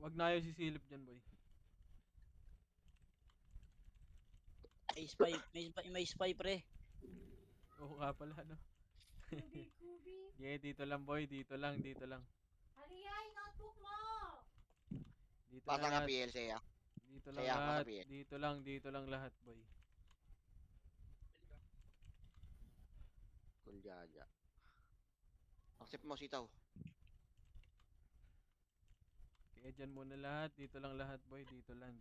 Wag na kayo sisilip dyan, boy. May spy pre. Oo nga pala, no? Yeah, dito lang, boy. Dito lang. Haliyay, notebook mo! Dito Pasa nga lahat. PL, Seiya. Dito lang Saya, lahat. pasabihin. Dito lang lahat, boy. Kuljaja. Accept mo, sitaw. Kaya dyan muna lahat. Dito lang lahat, boy. Dito lang.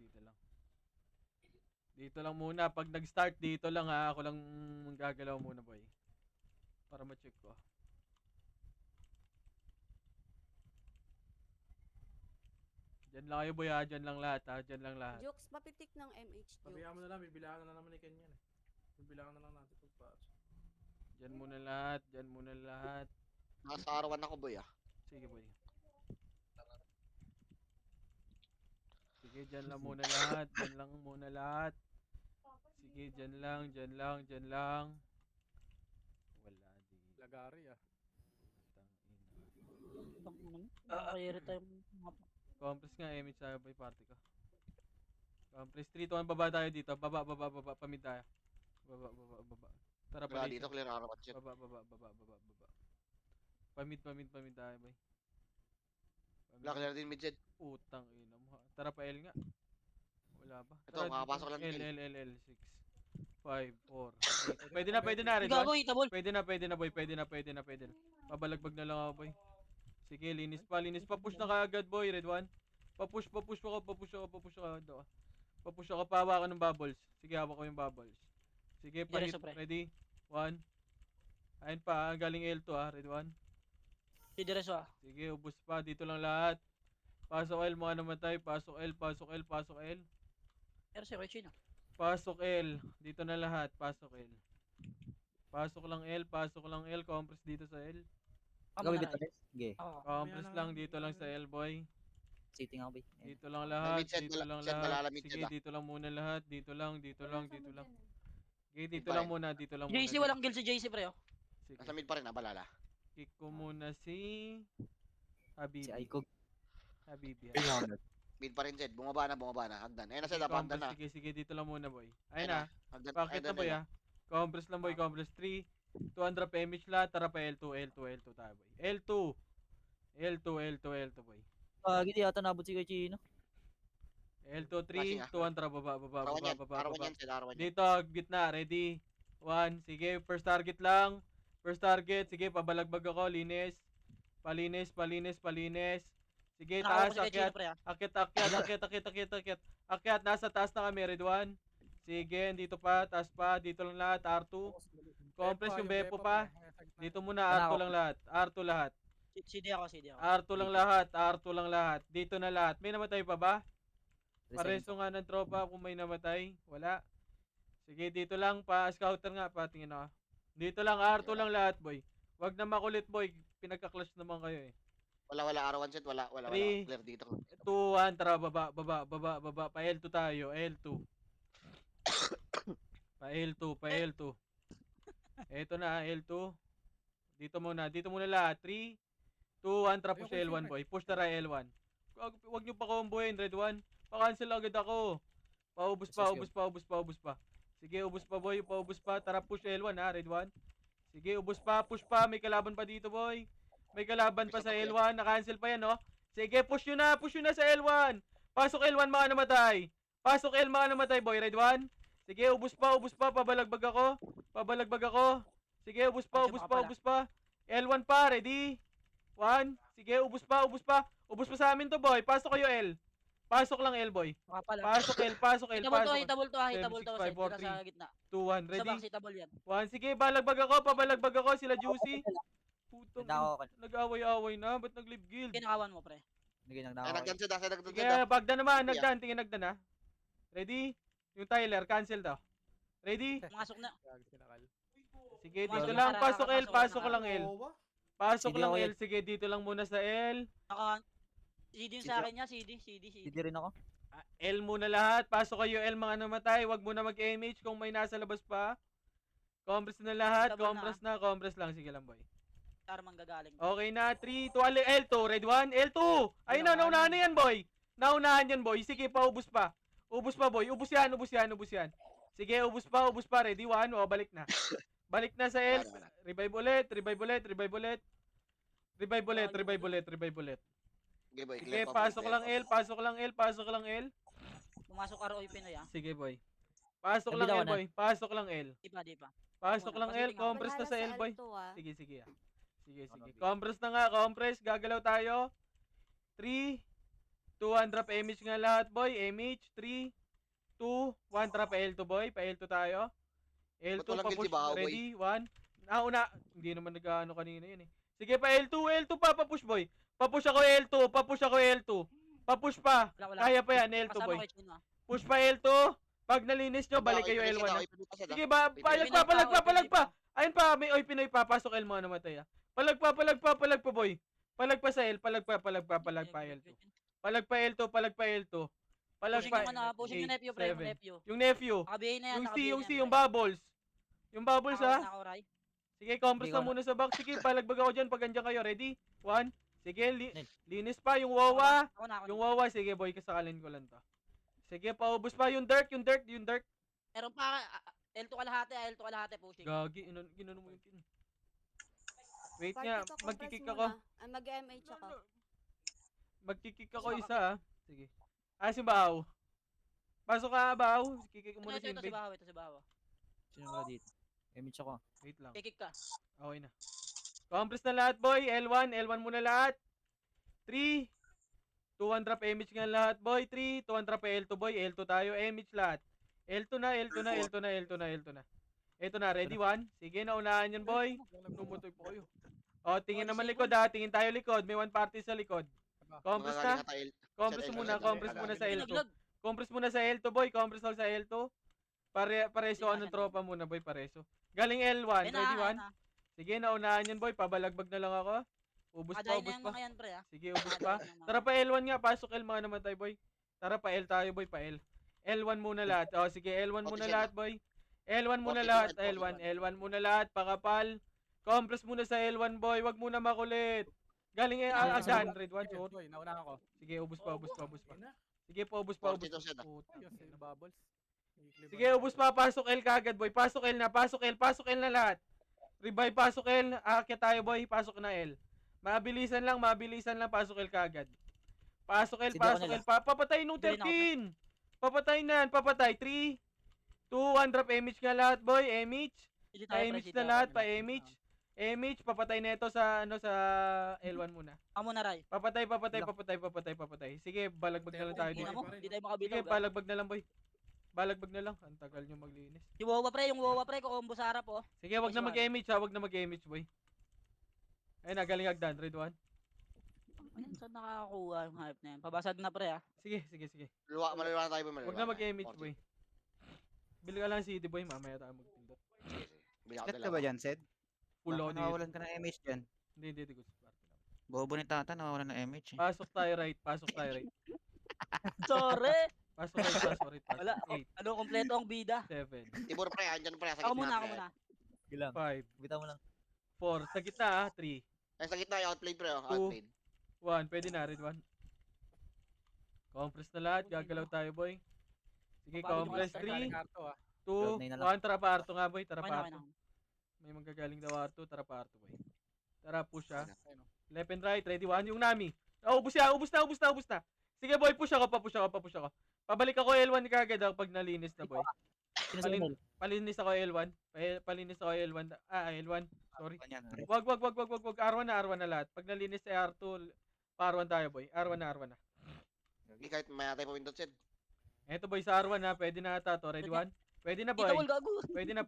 Dito lang muna. Pag nag-start, dito lang ha. Ako lang gagalaw muna, boy. Para ma-check ko. Dyan lang kayo, boy ha. Dyan lang lahat ha. Dyan lang lahat. Jokes, papitik ng MH Pabayaan mo jokes. na lang, bibilangan na naman ni Ken yan eh. Bibilangan na lang natin pagpasok. Dyan muna lahat. Dyan muna lahat. Nasa arawan ako, boy, ah. Sige, boy. Sige, dyan lang muna lahat. Dyan lang muna lahat. Sige, dyan lang. Wala di. Lagari ah. Tangina. Nakakayari tayo. Compress nga, image tayo boy, party ko. Compress 3, 2, 1, baba tayo dito. Baba. Pamid tayo. Baba. Tara Wala pa dito, clear arawan shit. Baba. Pamid tayo boy. Wala, clear din mid-jet. Utang ina mo ha. Tara pa L nga. Wala ba? Ito, makapasok lang din. L, 6, 5, 4, 8. Pwede na, Red Gago, One. itabol. Pwede na, boy. Pwede na. Pabalagbag na lang ako, boy. Sige, linis pa. Push na kaagad, boy. Red One. Papush ako. Do. Papush ako, pawa ka ng bubbles. Sige, hawak ko yung bubbles. Sige, Diretso, pahit. pre. Ready? 1. Ayun pa, galing L2 ah. Red One. Si Diretso ah. Sige, ubos pa. Dito lang lahat. Pasok L, mga namatay. Pasok L. Pero si Roy Chino. Pasok L. Dito na lahat. Pasok L. Pasok lang L. Compress dito sa L. Amo Gawin na dito rin. guys. Sige. Oo. Compress lang dito lang sa L, boy. Sitting ako, boy. Dito lang lahat. Mid-set, Dito lang set, lahat. malalamig Sige, set, ah. dito lang muna lahat. Dito lang. Sige, dito Mid pa lang rin. muna. Dito lang JC, muna. walang kill si JC pre oh. Sige. Nasa mid pa rin, balala. Kick ko muna si Si Habibi. Aiko. Habibi. Mid pa rin, Zed. Bumaba na. Hagdan. Ayun na, Zed, hagdan na. Sige, dito lang muna, boy. Ayun Ayun na. Hagdan, Bakit na, boy, ah? Compress lang, boy. Compress 3. 200 PMH lahat. Tara pa L2 tayo, boy. L2, boy. Hindi yata nabot si Chino. L2, Passing, 3. ah. 200, baba. Arawan yan, Zed, arawan yan. Dito, gitna. Ready? 1. Sige, first target lang. Sige, pabalagbag ako. Linis. Palinis. Sige, taas, Nakawala ko si Chino akyat. pre ah. Akyat. Akyat, nasa taas na kami, Red One. Sige, dito pa, taas pa. Dito lang lahat, R2. Compress yung Beppo pa. Dito muna, R2 lang lahat. CD ako. R2 lang lahat. Dito na lahat. May namatay pa ba? Pareso nga ng tropa kung may namatay. Wala. Sige, dito lang pa. Scouter nga pa. Tingin ako. Dito lang, R2 lang lahat, boy. Wag na makulit, boy. Pinagka-clutch naman kayo eh. Wala, arawan, Zed. Wala. Three. Clear dito. 2, 1, tara, baba. Pa L2 tayo, L2. Pa L2. Eto na, L2. Dito muna lahat. 3, 2, 1, tara push L1, boy. Push tara L1. Wag nyo pa comboin, Red One. Pa-cancel agad ako. Paubos pa. Sige, ubos pa, boy. Paubos pa. Tara, push L1, ha, Red One. Sige, ubos pa, push pa. May kalaban pa dito, boy. May kalaban pa sa L1. Na-cancel pa yan, no? Sige, push nyo na sa L1. Pasok L1, mga namatay. Boy. Red One. Sige, ubos pa. Pabalagbag ako. Sige, ubos pa. L1 pa, ready? 1. Sige, ubos pa. Ubos pa sa amin to, boy. Pasok kayo, L. Pasok lang, L, boy. Makapal ah. Pasok L. Hitable to. 7, 6, 5, 4, Sa gitna. 2, 1, Sa ready? box, hitable yan. 1, sige, pabalagbag ako, sila Juicy. Putong, nag-away-away na, ba't nag-live guild? Kinakawan mo pre. Naging Ay, nagdako. nagdan, Zed, nagdan, Sige, bagda naman, nagdan ha. Ready? Yung Tyler, cancel daw. Ready? Masok na. Sige, Pumasok dito na, lang, para pasok L, nakapasok pasok na. lang L. Pasok CD lang ako L, yan. sige, dito lang muna sa L. CD yung sa akin niya, CD. Hindi rin ako. L muna lahat, pasok kayo L mga namatay, wag muna mag-MH kung may nasa labas pa. Compress na lahat, Double na, compress lang, sige lang boy. Tarmang gagaling. Okay na, 3, 2, L2, red 1, L2! Ayun na, naunahan na yan boy! Naunahan yan, boy. Sige, paubos pa. Ubos pa, boy. Ubos yan, ubos yan, ubos yan. Sige, ubos pa, ubos pa. Ready, 1. O, balik na. Balik na sa L. Wala. Revive ulit, revive ulit, revive ulit. Revive ulit, revive ulit, revive ulit. Sige, boy. Sige, Clear pa, boy, pasok clear lang pa. L, pasok lang L, pasok lang L. Pumasok ROI Pinoy ah. Sige, boy. Pasok lang Nabitawan L, boy. Pasok lang L. Di pa, di pa. Pasok Muna, lang L, pasiting ako. compress na sa L, boy. L2 ah. Sige, sige ah. Sige, sige. Compress na nga, compress. Gagalaw tayo. 3, 2, 1 drop image nga lahat, boy. Image, 3, 2, 1 drop L2, boy. Pa L2 tayo. L2, Ba't walang pa-push. guilty ba, boy? Ready, 1. Una. Hindi naman nag-ano kanina yun eh. Sige, pa L2, L2 pa, pa-push, boy. Pa-push ako L2, pa-push ako L2. Pa-push pa. Wala, wala. Kaya pa yan, L2, Kasama boy. ko yung Chino ah. Push pa L2. Pag nalinis nyo, balik kayo Okay, L1 Pinoy na. Pinoy pa, Sed, ah. Sige ba, palag pa, palag pa, palag pa. Ayun pa, may oy Pinoy pa, pasok L mga namatay ah. Palag pa, boy. Palag pa sa L, palag pa L2. Palag pa L2, palag pa L2. Palag Pushing pa. yung ano, pushing yung nephew, pre, yung 8, 7. nephew. Yung nephew. Nakabihay na yan, Yung C, nakabihay yung na C, yan, yung pre. bubbles. Yung bubbles ha. Nako, Ray. Sige, compress Hindi na ko muna sa box. Sige, palagbag ako dyan pag andyan kayo. Ready? 1. Sige, Nel. linis pa yung wawa. Ako na, ako na. Yung wawa, sige boy, kasakalin ko lang to. Sige, paubos pa yung dirt. Meron pa, L2 kalahati, L2 kalahati pushing. Gagi, ginano mo yung kin. Wait Party nga, ka, compress magkikik muna. ako. Mag-MH ako. Magkikik ako isa ah. Sige. Ah, si Bao. Pasok ka, Bao. Kikik ko muna si Ito si Invade. Bahaw, ito si Bahaw. Sino wala dito? Image ako. Wait lang. Kikik ka. Okay na. Compress na lahat, boy. L1 muna lahat. 3, 2, 1 drop image nga lahat, boy. 3, 2, 1 drop L2, boy. L2 tayo, image lahat. L2 na. Ito na, ready, 1. Sige, naunahan yan, boy. Tumutoy po kayo. O, tingin naman likod ha. Tingin tayo likod. May one party sa likod. Compress Mga na. galing tayo. Compress Sed, muna, L2, compress L2. muna sa L2. Naglag. Compress muna sa L2, boy. Compress lang sa L2. Pareso Hindi anong na, tropa muna, boy. Pareso. Galing L1. Ayun na, Ready, ayun 1. na. Sige, naunahan yan, boy. Pabalagbag na lang ako. Ubus pa, Kadayin na ubus yung pa. mga yan, pre ah. Sige, ubus Kadayin pa. na yung mga- Tara pa L1 nga. Pasok L mga namatay, boy. Tara pa L tayo, boy. Pa L. L1 muna lahat. O, sige. L1 muna Okay, lahat, boy. L1 muna Okay, lahat. okay, L1 muna lahat. Pakapal. Compress muna sa L1, boy. Wag muna makulit. Galing Agdan. Red 1, short. Boy, nauna ako. Sige, ubus pa. Ayun na. Sige po, ubus pa. 42 Sed, ah. Puta. Ayos, yung bubbles. Sige, ubus pa. Pasok L kagad, boy. Pasok L na. Pasok L na lahat. Revive, pasok L. Aakyat tayo, boy. Pasok na L. Mabilisan lang. Pasok L kagad. Pasok L, Sige, pasok ako L. Papatay nung Hindi rin ako, 13. Papatay na yan. Papatay. 3, 2, 1 drop image nga lahat, boy. Image. Hindi tayo, pre, Pa-image hindi na tayo. lahat. Pa-image. Image. Papatay na ito sa, sa L1 muna. Ako muna, Ray. Papatay. Sige, balagbag na lang tayo Tingnan dito. mo, hindi tayo makabitaw. Sige, Sige, balagbag na lang, boy. Balagbag na lang. Ang tagal nyo maglinis. yung Wawa, pre, kukombo sa harap, oh. Sige, wag na Nice one. mag-image ha. Wag na mag-image, boy. Ayun na, galing Agdan. Red 1. Ayun, saan nakakakuha yung hype na yan? Pabasag na, pre, ah. Sige. Maluluwa na tayo, boy. Wag na mag-image, boy. Bili ka lang CD, boy. Mamaya tayo magpindot. Bila Set ka ba dyan, Sed? Pull Baka ako dito. nawawalan ka ng MH dyan. Hindi. Gusto. Bobo ni Tata, nawawalan ng MH eh. Pasok tayo right. Sorry! Pasok right. Wala, 8, ano, kompleto ang bida. 7, Tibor pre, andyan pre. Sa Ako gitna, muna, ako pre. muna. Sige lang. 5, Bitaw mo lang. 4. Sa gitna ha. 3, Ay, sa gitna, outplayed pre. oh, Two. Outplayed. 1. Pwede na, Red 1. Compress na lahat. Gagalaw tayo, boy. Sige, Paano compress. yung 3, Karto ah. 2, Cloud9 na lang. 1. Tara pa Arto nga, boy. Tara Okay pa na, okay Arto. na. May manggagaling daw Arto. Tara pa Arto, boy. Tara, push ha. Ayun, oh. Left and right. Ready, 1. Yung Nami. Oh, ubus na. Sige, boy. Push ako. Pabalik ako L1 kagad ako pag nalinis na, boy. Sino sa Nel? Palinis ako L1. Palinis ako L1. L1. Sorry. Ganyan, pre. Wag. R1 na lahat. Pag nalinis sa R2, R1 tayo, boy. R1 na. Hindi kahit maya tayo pumindot, Sed. Eto, boy, sa R1 ha. Pwede na ata to. Ready, 1. Pwede na, boy. Ikaw, gago. Pwede na.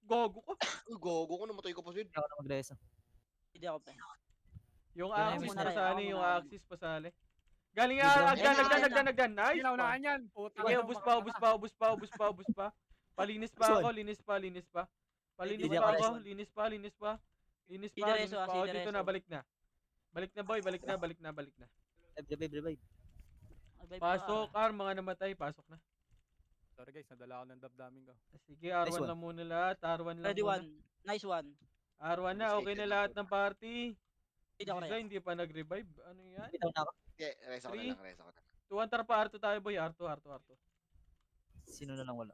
Gogo ko. Uy, gogo ko, namatay ko pa, Sed. Hindi ako na mag-reso. Hindi ako, pre. Yung Wala, axis muna rin, pasali, ako yung muna. axis pasali. Galing Libre ako. Agdan. Nice. Hindi, naunahan yan. Puta. Sige, ubus pa. Linis pa. Linis pa Hindi ako. ako Linis pa. Diretso, Oh, dito diretso. na, balik na. Balik na, boy. Revive. Revive Pasok, pa. mga namatay. Pasok na. Sorry guys, nadala ako ng damdamin ko. Sige, R1 Nice one. lang muna lahat. R1 lang Ready, muna. one. Nice one. R1 na, okay na lahat ng party. Hindi ako, Isa, Ray. hindi pa nag-revive. Ano yan? Bitaw na ako. Okay, resa ko na Three. lang, resa ko na. 2 1 pa R2 tayo boy. R2, R2, R2. Sino na lang wala?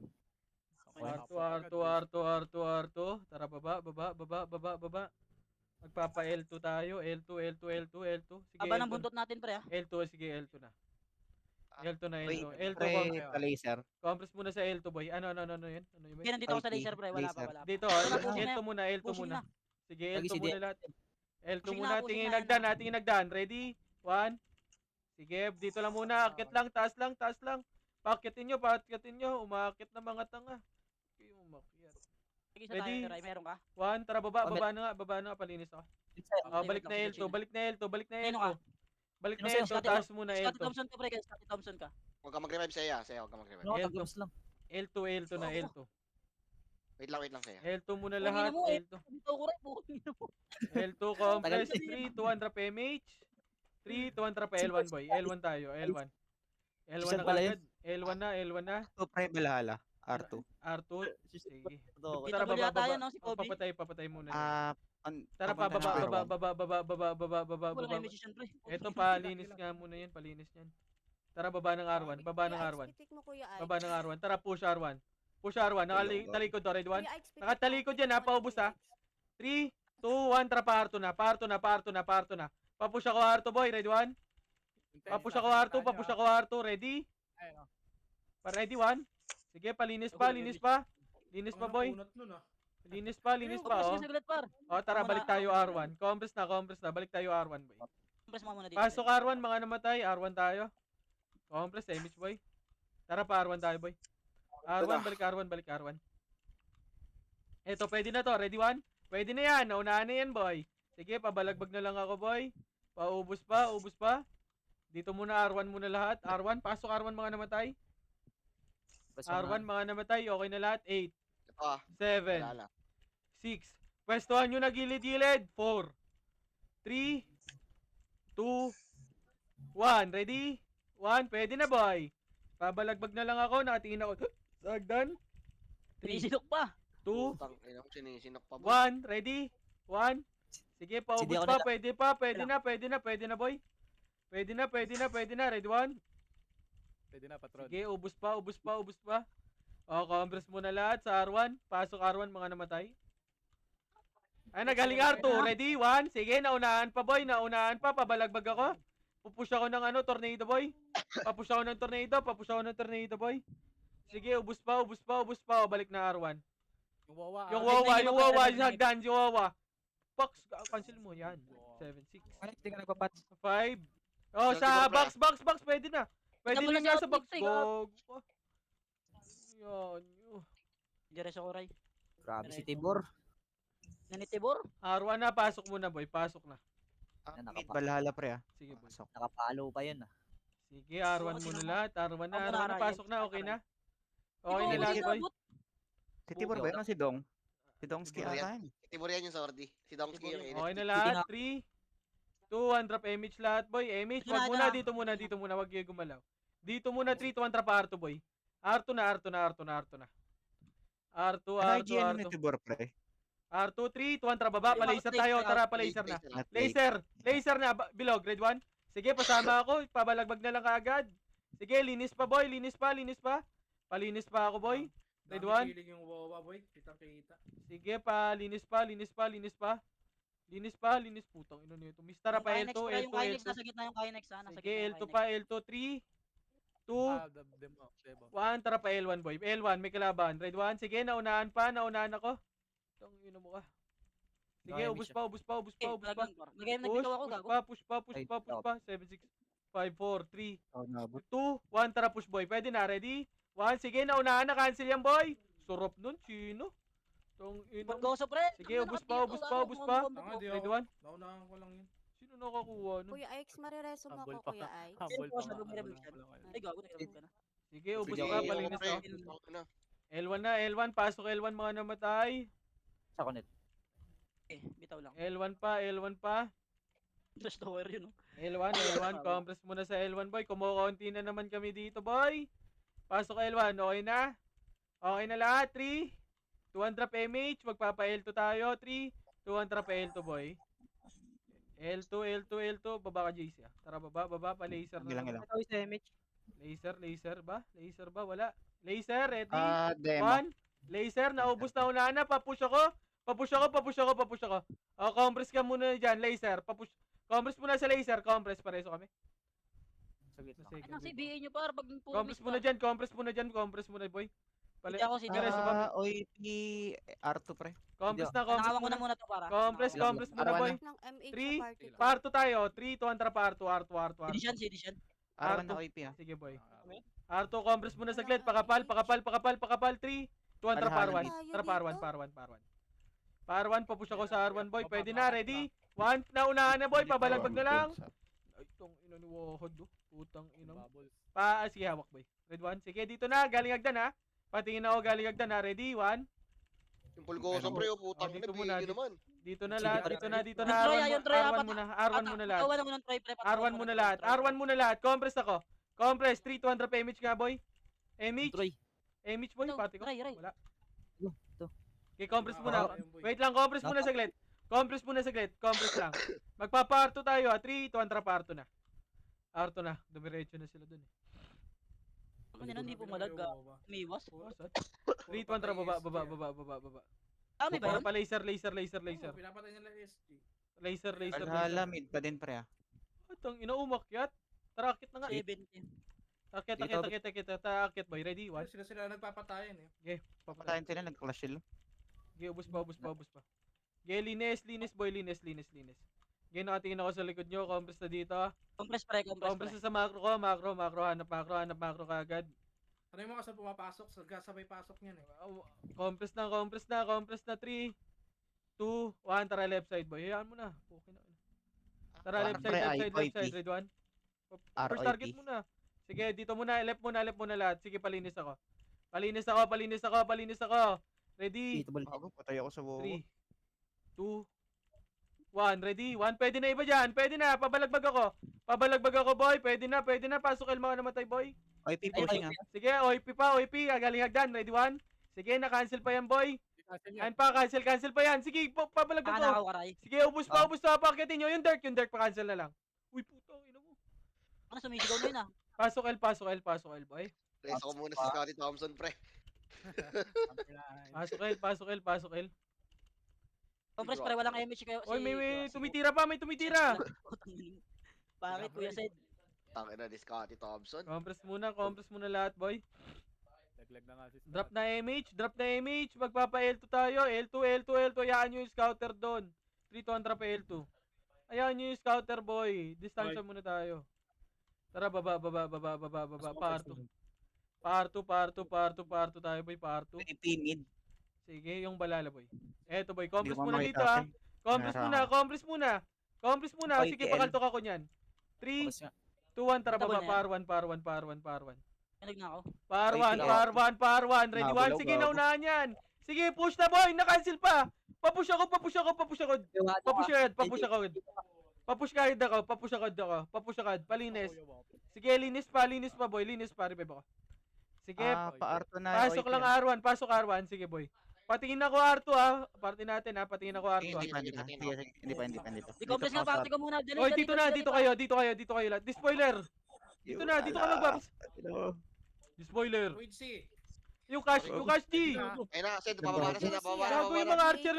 Okay. R2, R2, R2, R2, R2. Tara, baba. Magpapa L2 tayo. L2. Sige, Aba ng L2. buntot natin pre ah. L2, sige, L2 na. L2 na, Wait, L2. L2, pre, Pre, pa-laser. compress muna sa L2 boy. Ano yun? Ano yun? Kaya nandito ako sa IT, laser pre, wala pa. Dito, Ito na, pushing na L2 yan. muna, L2 Pushing muna. na. Sige, Lagi L2 si muna lahat. L2 Pushing muna, na, pushing tingin na, nagdan, yan tingin nagdan. Ready? 1. Sige, dito lang muna, akyat lang, taas lang. Paakyatin nyo, umaakit na mga tanga. Kayo umakyat. Sige sa Ready? tayo, Ray. Meron ka? 1, tara baba Comment. na nga, palinis ako. Inside. Oh, Okay, balik wait na lang, L2, chill. balik na L2. Sino ka? Balik Sino na sa'yo? L2, Scotty taas muna Scotty L2. Thompson ka pre, kaya Scotty Thompson ka. Huwag ka mag-revive saya, huwag ka mag-revive. No, L2. tag-gloves lang. L2 na, L2. Wait lang saya. L2 muna Pugin lahat, mo, L2. Dito ko rin, pugin mo. L2 compress, Tagal. 3, 200 PMH. 3, 200 pa L1 boy. L1 tayo, L1. L1 Siya na pala yun. kagad. L1 na. Ito, pre, Valhalla. R2. R2. Sige. Okay. Tara, Bitagol yata yan, no, si Oh, Kobe. papatay muna. Papunta Tara, na square one. baba. Wala kayong musician pre. Ito, palinis nga muna yan, palinis yan. Tara, baba ng R1. Titik mo Kuya Ike. Baba ng R1. Tara, push R1. Nakatalikod to, red 1. Kuya Ike, titik Nakatalikod mo. yan, ha, paubos, ha. 3, 2, 1, tara, pa R2 na. Papush ako R2 boy, red 1. Papush ako R2, ready? Ready 1. Sige, linis pa boy. Linis pa, oh. Sige, saglit par. O, tara, Ako balik muna, tayo ako R1. Compress na, balik tayo R1 boy. Press mo muna dito. Pasok R1, mga namatay, R1 tayo. Compress, image boy. Tara pa R1 tayo boy. Balik R1. Eto, pwede na to, ready 1? Pwede na yan, naunahan na yan boy. Sige, pabalagbag na lang ako boy. Paubos pa. Dito muna R1 muna lahat. R1, pasok R1 mga namatay. R1 mga namatay, okay na lahat. 8, Ito ah, 7, wala. 6. Pwestuhan nyo na gilid-gilid. 4, 3, 2, 1. Ready? 1, pwede na boy. Pabalagbag na lang ako, nakatingin ako. Sagdan. 3, Sinok pa. 2, Putang ina mo, sinisinok pa ba? 1. Ready? 1. Sige, paubos Hindi ako pa. nila- Pwede na boy. Pwede na. Ready 1. Pwede na, patron. Sige, ubos pa. O, compress muna lahat sa R1. Pasok R1, mga namatay. Ay, nagaling R2. Ready? 1. Sige, naunahan pa, boy. Pabalagbag ako. Pupush ako ng tornado, boy. Papush ako ng tornado, boy. Sige, ubos pa. O, balik na R1. Yung wawa. Yung Wawa, wawa, yung hagdan, yung wawa. Fox, cancel mo yan. 7, 6, Ano, hindi ka nagpapatch? 5. Oh, Yung sa Tibor, box, pwede na. Pwede Ikaw na muna nga sa sa box. outtake, Gogo. Yan. Diretso ko Ray. Grabe si Tibor. Nanitibor. R1 na, pasok muna boy, pasok na. Mid nakapa- Valhalla, pre, ah. Sige boy. Pasok. Nakapalo pa yun ah. Sige, R1 Kasi muna naman- lahat. R1 na, Ako R1 na, muna, pasok na, Ryan. okay na? Ikaw, Okay na Ray, lahat boy. abot. Si Tibor ba yun? Ano si Dong? Si Dong Ski Tibor ata yan. yun. Tibor yan yung Sordi. Si Domsky yung Tibor NFT. Okay na lahat. 3, 2, 1, drop image lahat boy. Image, wag muna, dito muna, wag kayo gumalaw. Dito muna, 3, 2, 1, drop R2 boy. R2 na. R2. Ano IGN ni Tibor, pre? R2, 3, 2, 1, drop baba. Palaser tayo, tara, palaser na. Not late. Laser na, bilog, grade 1. Sige, pasama ako, pabalagbag na lang kaagad. Sige, linis pa boy, linis pa. Palinis pa ako boy. Grade 1. Feeling yung wawa, boy. Kita. Sige pa, linis pa. Putang ino nito. Mistara pa Yung L2, Kinex, yung Kinex, L2. nasa gitna yung Kinex ha. Nasa Sige, gitna yung L2 Kinex. pa, L2, 3, 2, Demo. 1, tara pa L1 boy. L1, may kalaban. Red 1, sige, naunahan ako. Itong ino mo ka. Sige, Okay, ubus Misha. pa. Lagyan, par. Lagyan, nagbitaw ako, gago. Push Ay, pa. 7, 6, 5, 4, 3, Oh, nabot. 2, 1, tara push boy. Pwede na, ready? 1, sige, naunahan na, cancel yan boy. Surop nun, sino? Itong ino. Paggoso pre. Sige, ubus pa. Tanga, di Red ako. 1, Naunahan ko lang yun. sino nakakuha nun? Kuya Ike, marireso mo Humble ako, pa. Kuya Ike. Humble Sino pa sa nga. lumiram Wala, siya? wala, wala. Ay, gago, nagramon ka na. Sige, ubus Sige, ka, yung palinis pre, ako. ano, L1 na, L1, pasok L1 mga namatay. Sa connect. Bitaw lang. L1 pa. Just tower yun, no? L1, compress muna sa L1 boy. Kumukonti na naman kami dito boy. Pasok L1, okay na? Okay na lahat, 3, 200 MH, magpapa L2 tayo, 3, 200 L2 boy. L2, L2, L2. Baba ka, JC. Tara, baba. Pa-laser na. Ilang. Ito sa image. Laser ba? Laser ba? Wala. Laser, ready? Demo. One. Laser, naubos na unahan na. Papush ako. Papush ako. O, compress ka muna dyan. Laser. Compress muna sa laser. Compress. Pareso kami. Saglit lang. Second Ano, wave. CBA nyo par, pag Compress muna, boy. Hindi ako si Diretso ba? OIP R2 pre. Compress na, Nakawan ko na muna to para. Compress muna, boy. Ng MH Three, sa party ko. Parto tayo. 3, 2, antra parto. R2. Edition. R1 R2. na OIP ah. Sige, boy. R2, compress muna saglit. Pakapal. 3, 2, antra Alhalan par1. Par1, papush ako sa R1, boy. Pwede na, ready? 1, naunahan na, boy. Pabalagbag na lang. Ay, itong ina ni Wahod, oh. Putang inang. Sige, hawak, boy. Red 1. Sige, dito na. Galing agdan, ha. Patingin ako galing agdan, ha. Ready? 1. Yung pulgoso pre, putang Oh, dito ina, muna, bigyan naman. Dito na lahat. Dito na. Yung Troy, R1 muna. R1 muna lahat. Tawa mo ng Troy, pre. R1 muna lahat. Compress ako. Compress. 3, 200 pa image nga, boy. Image, boy. Pati ko. Ray. Wala. Ito. Okay, compress muna. Ayun, boy. Wait lang, compress muna saglit. Compress lang. Magpaparto tayo, ha. 3, 200 parto na. R2 na. Dumiretso na sila dun, eh. Ano hindi pumalag ka? Umiwas. Oh, saan? 3, 200 baba. Tama ba yun? Pa laser. Oo, pinapatay nila SG. Laser. Alhala mid pa din pre ah. Itong inaumakyat. Tara, akit na nga. 70. Akit, boy. Ready? 1. Sila nagpapatayan eh. Papatayin sila nag-clash sila. Okay, ubos pa. Okay, linis, boy. Linis. Okay, nakatingin ako sa likod nyo. Compress na dito. Compress pre. Compress na sa macro ko. Macro. Hanap macro kagad. Ano yung mga sa pumapasok? Sabay pasok niyan eh. Compress na. 3, 2, 1. Tara, left side, boy. Hayaan mo na. Okay na. Tara, left side. Red 1. First target muna. Sige, dito muna. Left muna lahat. Sige, palinis ako. Ready? Dito balik. Ako patay ako sa WoW. 3, 2, 1. Ready? 1. Pwede na iba dyan. Pwede na. Pabalagbag ako, boy. Pwede na. Pasok elma ka namatay, boy. OIP pushing ah. Sige, OIP. Galing hagdan. Ready, 1. Sige, na-cancel pa yan, boy. Yan pa, cancel pa yan. Sige, pabalagbag ko. Nakaw ka, Ray. Sige, ubus pa. Pakitin nyo. Yung Dirk, pa-cancel na lang. Uy, putang ina mo. Ano, sumisigaw na yun ah. Pasok L, boy. Reso ko muna si Scotty Thompson pre. Pasok L. Compress pre, walang MH kayo. Oy, may tumitira pa. Bakit, Kuya Sed? Tangin na ni Scotty Thompson. Compress muna lahat, boy. Naglag na nga si Drop na image. Magpapa L2 tayo. L2. Hayaan nyo yung scouter doon. 3, 200 pa L2. Hayaan nyo yung scouter, boy. Distansya muna tayo. Tara, baba. Parto tayo, boy. Parto. OIP mid. Sige, yung balala, boy. Eto, boy. Compress Hindi ko muna makita, dito, ha. pre. Compress muna. Sige, OIPL. pakaltok ako niyan. 3, Tapos nga. 2, 1, tara, Double baba. na Par 1. Pinag na ako. Par Wait, 1. Ready, 1. Nabulaw, Sige, gago. naunahan yan. Sige, push na, boy. Na-cancel pa. Papush ako. Papush agad. Palinis. Sige, linis pa, boy. Revive ako. Sige, Pa-R2 na. pasok OIP, lang ah. R1. Sige, boy. Patingin ako R2, ha. Party natin, ha. Patingin ako R2, ha. Hindi pa. Sige, hindi pa. Di-compress nga, party ko muna. Oy, dito kayo lahat. Di-spoiler. Dito ka magbabas. Di-spoiler. Wait, see. Yung cash G. Ayun na, Sed, bababa na Sed, bababa na. Gago yung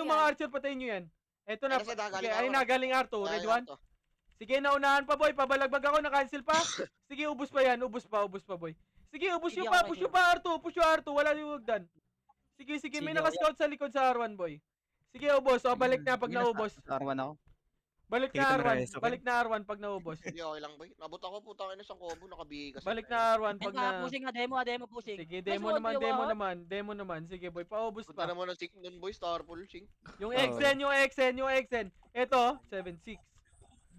mga archer, patayin nyo yan. Eto na. Ayun na, Sed, Sige, galing ayun na, galing R2. Ready, 1. Sige, naunahan pa, boy. Pabalagbag ako, na-cancel pa. Sige, ubus pa yan. Ubus pa, boy. Sige, ubus Sige, yung pa. okay, Push yung pa, R2. Wala yung hagdan. Sige, may Sige, naka-scout sa likod sa R1, boy. Sige, ubos. O, balik na pag naubos. R1 ako. Balik Sige, na R1 pag naubos. Hindi, okay lang boy. Nabot ako, putang ina isang combo, nakabihi kasi. Balik na R1 pag na... Pushing nga, demo pushing. Sige, demo naman. Sige, boy, paubos Punta pa. naman ng sink nun boy, Starful, sink. Yung XN. Ito, 7-6.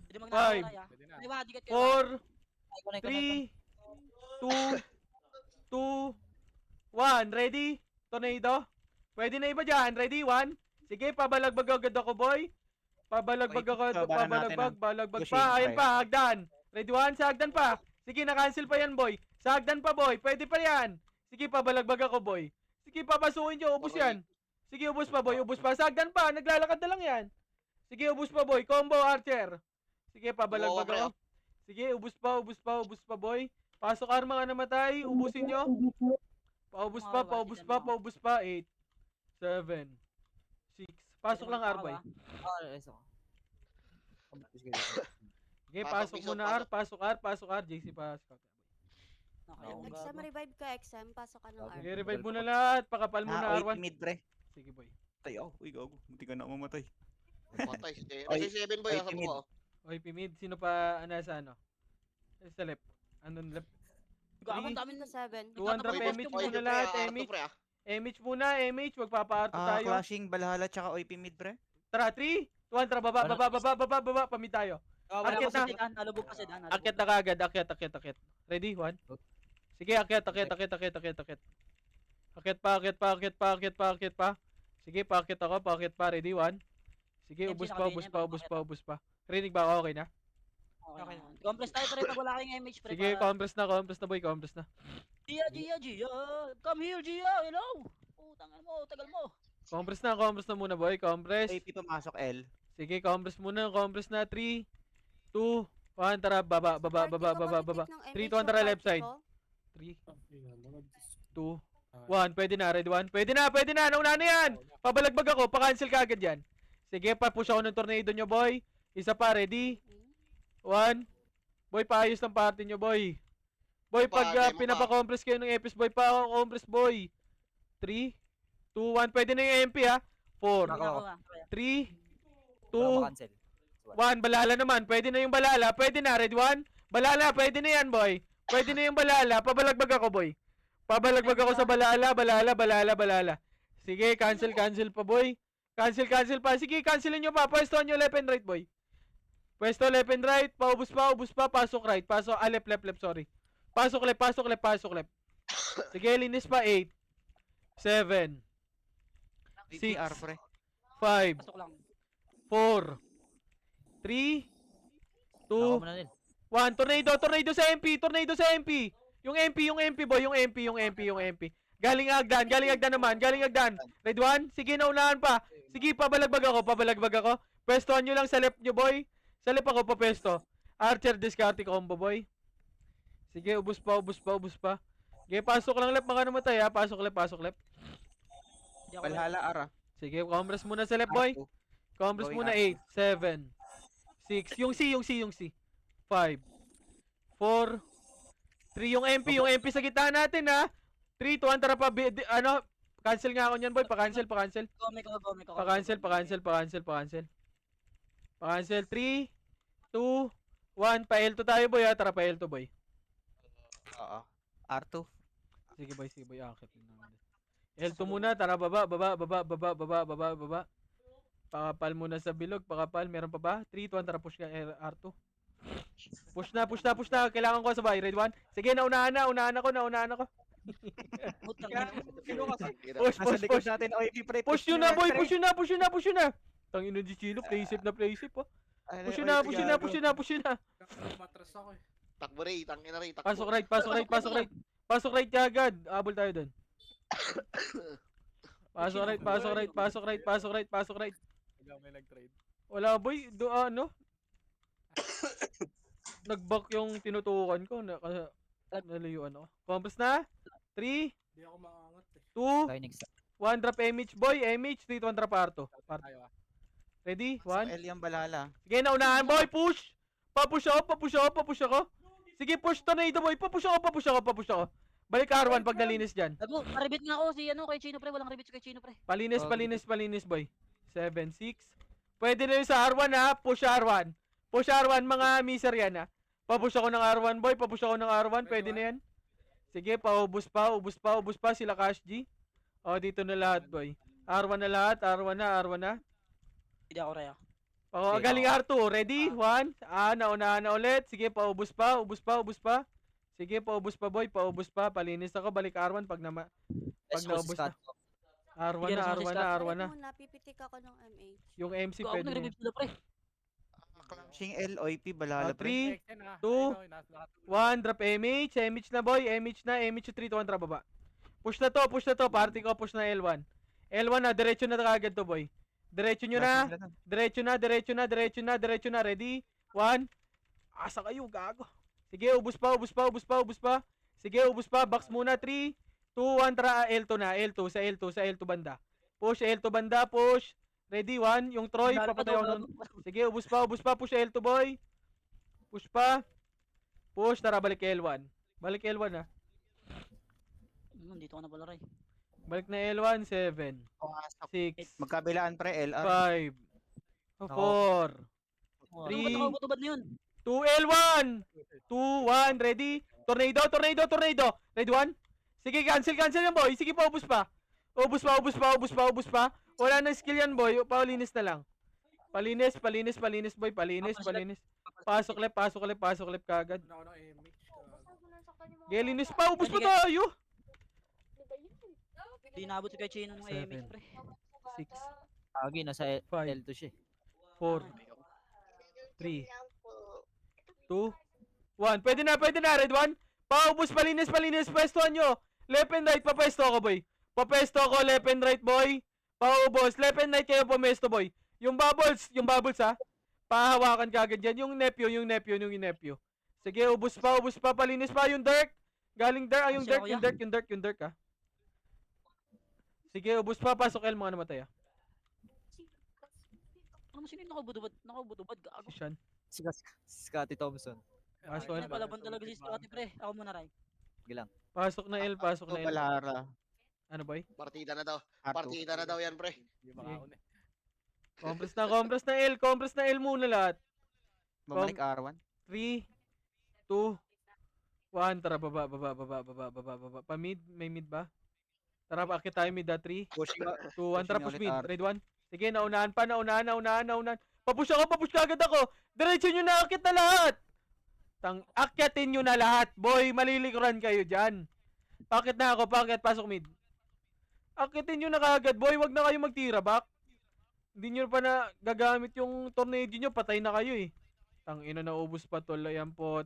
Pwede magnakaw, Five. Ray ah. Pwede na. May wadigat kayo. 4, 3, 2, 1. Ready? Tornado? Pwede na iba dyan. Ready? 1. Sige, pabalagbag agad ako, boy. Pabalagbag ako. Balagbag Pushing, pa. Ayun okay. pa, hagdan. Ready? 1. Sa hagdan pa. Sige, na-cancel pa yan, boy. Sa hagdan pa, boy. Pwede pa yan. Sige, pabalagbag ako, boy. Sige, papasukin nyo. Ubus yan. Sige, ubus pa, boy. Ubus pa. Sa hagdan pa. Naglalakad na lang yan. Sige, ubus pa, boy. Combo, archer. Sige, pabalagbag pre, ako. Sige, ubus pa, boy. Pasok R, mga namatay. Ubusin nyo. Paubos pa. 8, 7, 6. Pasok lang R, boy. Eso. Sige, Pasok, pasok Bishop, muna R. Pasok R. JC pa. XM, revive ka, XM. Pasok ka ng Sige, R. revive muna lahat. Pakapal muna OP R1. mid pre. Sige, boy. Tay ako. Uy, gago. Munti ka na mamatay. Patay. Oy, Nasa 7 boy, oy, sa timid. buko. Oy, Pimid. Sino pa nasa ano? Sa left. Anong left? Gago, ang Three. dami Dito 7. 200 Tatapos PMH yung muna boy, lahat. Arto pre, MH muna. MH. Magpapa-arto tayo. Clashing, Valhalla, tsaka OP mid pre. Tara, 3, 200. Baba. Pamid tayo. Wala Akyat ko na. si Dan, nalubog pa si Dan. Akyat na kagad. Akyat. Ready? 1. Sige, akyat. Akyat pa. Sige, paakyat ako. Ready? 1. Sige, MG ubus pa. Rinig ba ako? Okay na? Okay na. Compress tayo pre pag wala kayong MH pre. Sige, compress na boy. Compress na. Gia. Come here, Gia. Hello. Tagal mo. Compress na muna boy. Compress. OP pumasok L. Sige, compress muna. 3, 2, 1. Tara, baba. 3, 200 left side. 3, 2, 1. Pwede na, ready 1. Pwede na. Nauna na yan. Pabalagbag ako. Pa-cancel ka agad yan. Sige, pa-push ako ng tornado nyo, boy. Isa pa, ready? 1. Boy, paayos ng party nyo, boy. Boy, pag demo pa. pinapa-compress kayo ng EPS, boy, pa-compress, boy. 3, 2, 1. Pwede na yung MP, ha? 4, 3, 2, 1. Balala naman. Pwede na yung balala. Pwede na, ready 1. Balala, pwede na yan, boy. Pwede na yung balala. Pabalagbag ako, boy. Pabalagbag ako sa balala. Sige, cancel pa, boy. Cancel pa. Sige, cancelin nyo pa. Pwesto nyo left and right, boy. Pwesto left and right. Paubos pa. Pasok right. Left, sorry. Pasok left. Sige, linis pa. 8, 7, 6, CR pre. 5, Pasok lang. 4, 3, 2, 1. Tornado sa MP. Yung MP, boy. Yung MP. Galing Agdan naman. Red 1. Sige, naunahan pa. Sige, pabalagbag ako. Pwestohan nyo lang sa left nyo, boy. Sa left ako papesto. Archer discarding combo, boy. Sige, ubus pa. Sige, pasok lang left, mga namatay, ha. Pasok left. Hindi ako Valhalla ara. Sige, compress muna sa left, boy. Compress Going muna. up. 8, 7, 6. Yung C. 5, 4, 3. Yung MP sa gitna natin, ha. 3, 2, tara pa. Cancel nga ako niyan, boy. Pa-cancel. Gome ko. Pa-cancel. Pa-cancel. 3, 2, 1. Pa-L2 tayo, boy, ha. Tara, pa-L2, boy. Oo. R2. Sige, boy. Akit na. L2 muna. Tara, baba. Pakapal muna sa bilog. Meron pa ba? 3, 2, tara, push ka. R2. Push na. Kailangan ko sa red 1. Sige, naunahan ako. Push. Nasa likod natin OP pre. Push yun na, boy. Push yun na. Tangin na di Chino. Play safe, ha. Push yun na. Matras ako eh. Takbo rin, tangin na rin. Pasok right agad. Abol tayo dun. Pasok right. Biglang may nag-trade. Wala, boy. Nag-back yung tinutukan ko. Nalayuan ako. Compress na. 3, Hindi ako maangat eh. 2, 1. Drop MH, boy. MH. 3, 2, drop parto. Tayo Ready? Sa 1. L yung Valhalla. Sige, naunahan, boy. Push. Papush ako. Sige, push tornado, boy. Papush ako. Balik ka R1 pag nalinis dyan. Gago, paribit nga ako kay Chino pre. Walang ribit kay Chino pre. Palinis, boy. 7, 6. Pwede na yun sa R1, ha. Push R1, mga miser yan, ha. Papush ako ng R1, boy. Pwede na yan. Sige, ubus pa. Sila Cash G. O, dito na lahat, boy. R1 na lahat. R1 na. Hindi ako raya. Galing R2. Ready? 1. Naunahan na ulit. Sige, paubos pa. Sige, paubos pa, boy. Palinis ako. Balik R1 pag naubos na. R1 na. Napipitik ako ng MH. Yung MC Gago, pwede na. nag-ribit sila pre. Clashing L, OP, Valhalla pre. 3, 2, 1. Drop MH. MH na, boy. MH 3 to 1. Drop baba. Push na to. Party ko. Push na L1. L1 na. Diretso na kagad to, boy. Diretso na. Ready? 1. Asa kayo, gago. Sige, ubus pa. Sige, ubus pa. Box muna. 3, 2, 1. Tara, L2 na. L2, sa L2 banda. Push, L2 banda. Push. Ready, 1. Yung Troy, Lalo pa papatay ako daw, nun. Sige, ubus pa. Push L2, boy. Push pa. Push, tara, balik kay L1. Balik kay L1, ha. Dito ka na pala, Ray. Balik na L1, 7, Pumasok. 6, Magkabilaan pre, LR. 5, 4, Ano ba 3, nakabutubad na yun? 2, L1. 2, 1, ready? Tornado. Ready, 1. Sige, cancel yan, boy. Sige pa, ubus pa. Ubus pa. Wala na skill yan, boy. Paulinis na lang. Palinis, boy. Palinis. Pasok left kagad. Ano ako ng MH. Gelinis pa, ubus pa tayo. Di naabot si Kachino ng Seven. MH, pre. 6, Agi, nasa 5, L2 siya. 4, 3, 2, 1. Pwede na, red 1. Paubos, palinis, pwestuhan nyo. Left and right, papesto ako, boy. Papesto ako, left and right, boy. Paubos, left and right kayo pumesto, boy. Yung bubbles, ha. Pahawakan ka agad dyan. Yung nephew. Sige, ubos pa, palinis pa yung Dirk. Galing Dirk, yung Dirk, ha. Sige, ubos pa, pasok L, mga namatay, ha. Ano sino yung nakabutubad? Gago. Si Sean. Si Scotty Thompson. Pasok Ay, L. palaban talaga si Scotty, pre. Ako muna, Ray. Gilang. Pasok na L. Balara. Ano, boy? Partida na daw. R2. Partida na daw yan, pre. Hindi makauna eh. Compress na L muna lahat. Bumalik R1. 3, 2, 1. Tara, baba. Pa-mid, may mid ba? Tara, paakit tayo mid, 3, 2, Pushing. 1. Tara, push ulit, mid. R. Red 1. Sige, naunahan. Papush ka agad ako. Diretso nyo na, akit na lahat. Akyatin nyo na lahat. Boy, malilikuran kayo dyan. Pakit na ako, pasok mid. Akitin nyo na kagad, boy. Wag na kayo magtira back. Hindi nyo pa na gagamit yung tornado nyo, patay na kayo eh. Ina, naubos pa tol. Ayan po,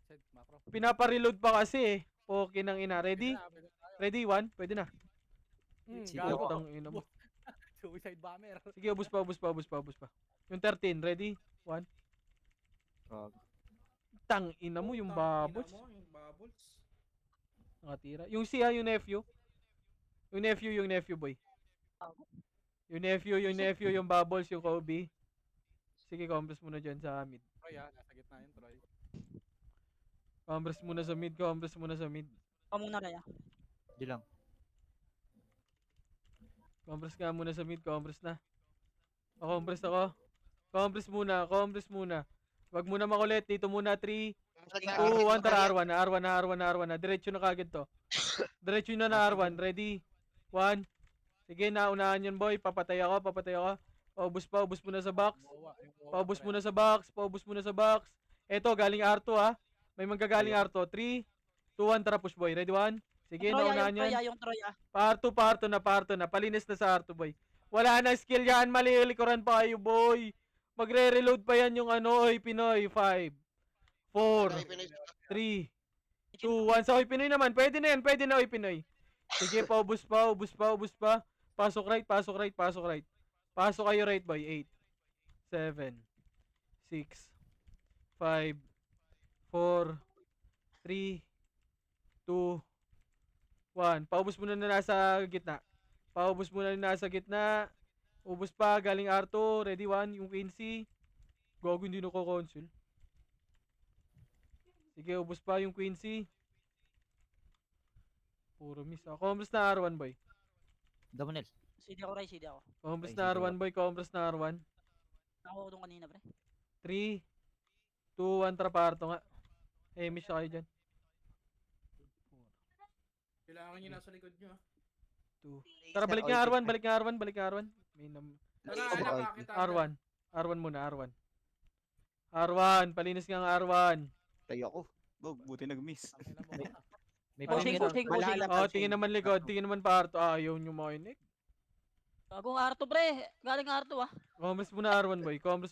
Set, macro. Pinapareload pa kasi eh. Okay nang ina. Ready? Pwede na. Ready, 1? Pwede na. Sige, Gago. Ina mo. Suicide bomber. Sige, ubus pa. Yung 13, ready? 1. Ina mo, yung bubbles. Yung bubbles. Nakatira. Yung siya, yung nephew. Yung nephew, boy. Yung nephew, yung bubbles, yung Kobe. Sige, compress muna dyan sa mid. Troy nasa gitna yun, Troy. Compress muna sa mid. Ako muna, Ray. Gilang. Compress ka muna sa mid, compress na. Compress ako. Compress muna. Wag muna makulit, dito muna 3, 2, 1, tara R1 na. Diretso na kagad to. Diretso na R1, ready? 1. Sige, naunahan yun boy, papatay ako. Paubos muna sa box. Paubos muna sa box. Eto, galing R2 ha. May manggagaling R2. 3, 2, 1, tara push boy. Ready 1? Sige, naunahan yan. Yung Troy, Parto na. Palinis na sa R2 boy. Wala na skill yan, malilikuran pa kayo boy. Magre-reload pa yan yung oy Pinoy. 5, 4, 3, 2, 1. Sa oy Pinoy naman, pwede na oy Pinoy. Sige, paubos pa. Pasok right. Pasok kayo right boy. 8, 7, 6, 5, 4, 3, 2, 1. Paubos muna na nasa gitna. Ubos pa, galing R2. Ready 1, yung Quincy. Gogo, hindi nako-console. Sige, ubos pa yung Quincy. Puro miss. Compress na R1 boy. Damonel. CD ako, Ray. Compress Ay, na sige, R1 boy. Compress na R1. Nakuha ko doon kanina, pre. 3, 2, 1. Traparto nga. Miss siya kayo dyan. Kailangan nyo nasa likod nyo. 2. Tara, balik nga R1. May R1 muna. R1. Palinis nga ang R1. Tayo ako. Buti nag-miss. May Pushing. Malala- Tingin naman likod. Tingin naman parto. Ayaw nyo makinig. Bagong R2, pre. Galing R2, Compress muna R1 boy. R2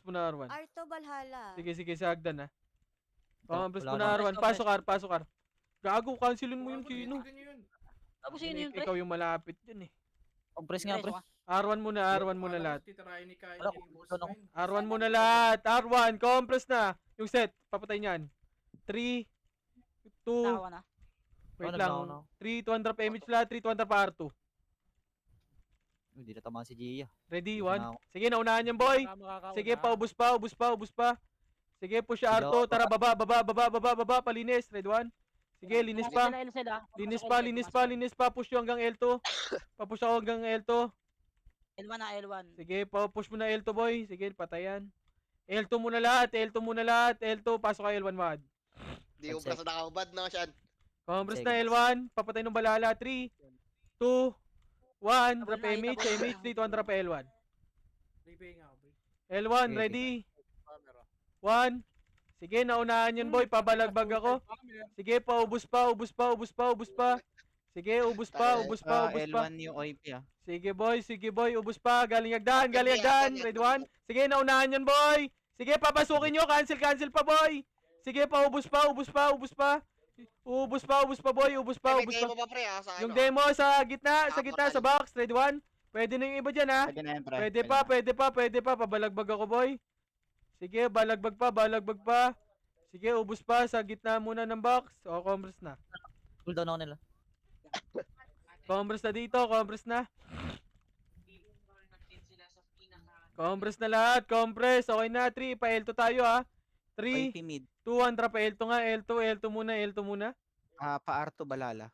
Valhalla. Sige, sagdan ha. Compress Wala muna na. R1. Pasok R. Gago, cancelin mo yung Kino. Tapos sino yun, pre? Ikaw yung malapit dyan eh. Compress nga, pre. R1 muna, R1 muna lahat. Titirahin ni Kyle Wala, yung boss wala. line. R1 muna lahat. R1, compress na. Yung set, papatay niyan. 3, 2, Nakawa na. wait Oh, lang. nagbaon ako. 3, 200 pa image lahat, 3, 200 pa R2. Hindi na tamaan si Gia. Ready, Dito 1. na ako. Sige, naunahan yan, boy. Sige, paubos pa, ubos pa, ubos pa. Sige, push siya R2. Tara, baba, baba, baba, baba, baba, palinis. Red 1. Sige, linis pa. Linis pa, linis pa, linis pa. Push yung hanggang L2. Papush ako hanggang L2. L1 na, L1. Sige, push mo na L2, boy. Sige, patayan. L2 muna lahat, L2 muna lahat. L2, pasok ka L1, Mad. Di ko sa nakakabad na siyan. Compress Sige. na L1. Papatay ng balala. 3, 2, 1. Drop Double na, image, double na. image. 3, 200 pa L1. Repay nga, boy. L1, Sige. ready. Camera. 1. Sige, naunahan yun, boy. Pabalagbag ako. Sige, paubos pa, ubos pa, ubos pa, ubos pa. Sige, ubos pa, ubos pa, ubos pa. L1 yung OIP ah. Sige, boy, ubos pa. Galing agdan, galing agdan. Red 1. Sige, naunahan yun, boy. Sige, papasukin nyo. Cancel pa, boy. Sige, paubos pa, ubos pa, ubos pa. Ubos pa, ubos pa, boy. Ubos pa, May ubos demo pa. pa pre ha, sa Yung ano, demo sa gitna, sa box. Red 1. Pwede na yung iba dyan, ha. Pwede na yan, pre. Pwede pa, pwede pa, pwede pa. Pabalagbag ako, boy. Sige, balagbag pa, balagbag pa. Sige, ubos pa sa gitna muna ng box. O, compress na. Cooldown ako nila. Compress na dito, compress na. Compress na lahat, compress. Okay na, 3. Pa L2 tayo, ha. 3, OIP mid. 200 pa L2 nga. L2 muna, L2 muna. Pa R2 balala.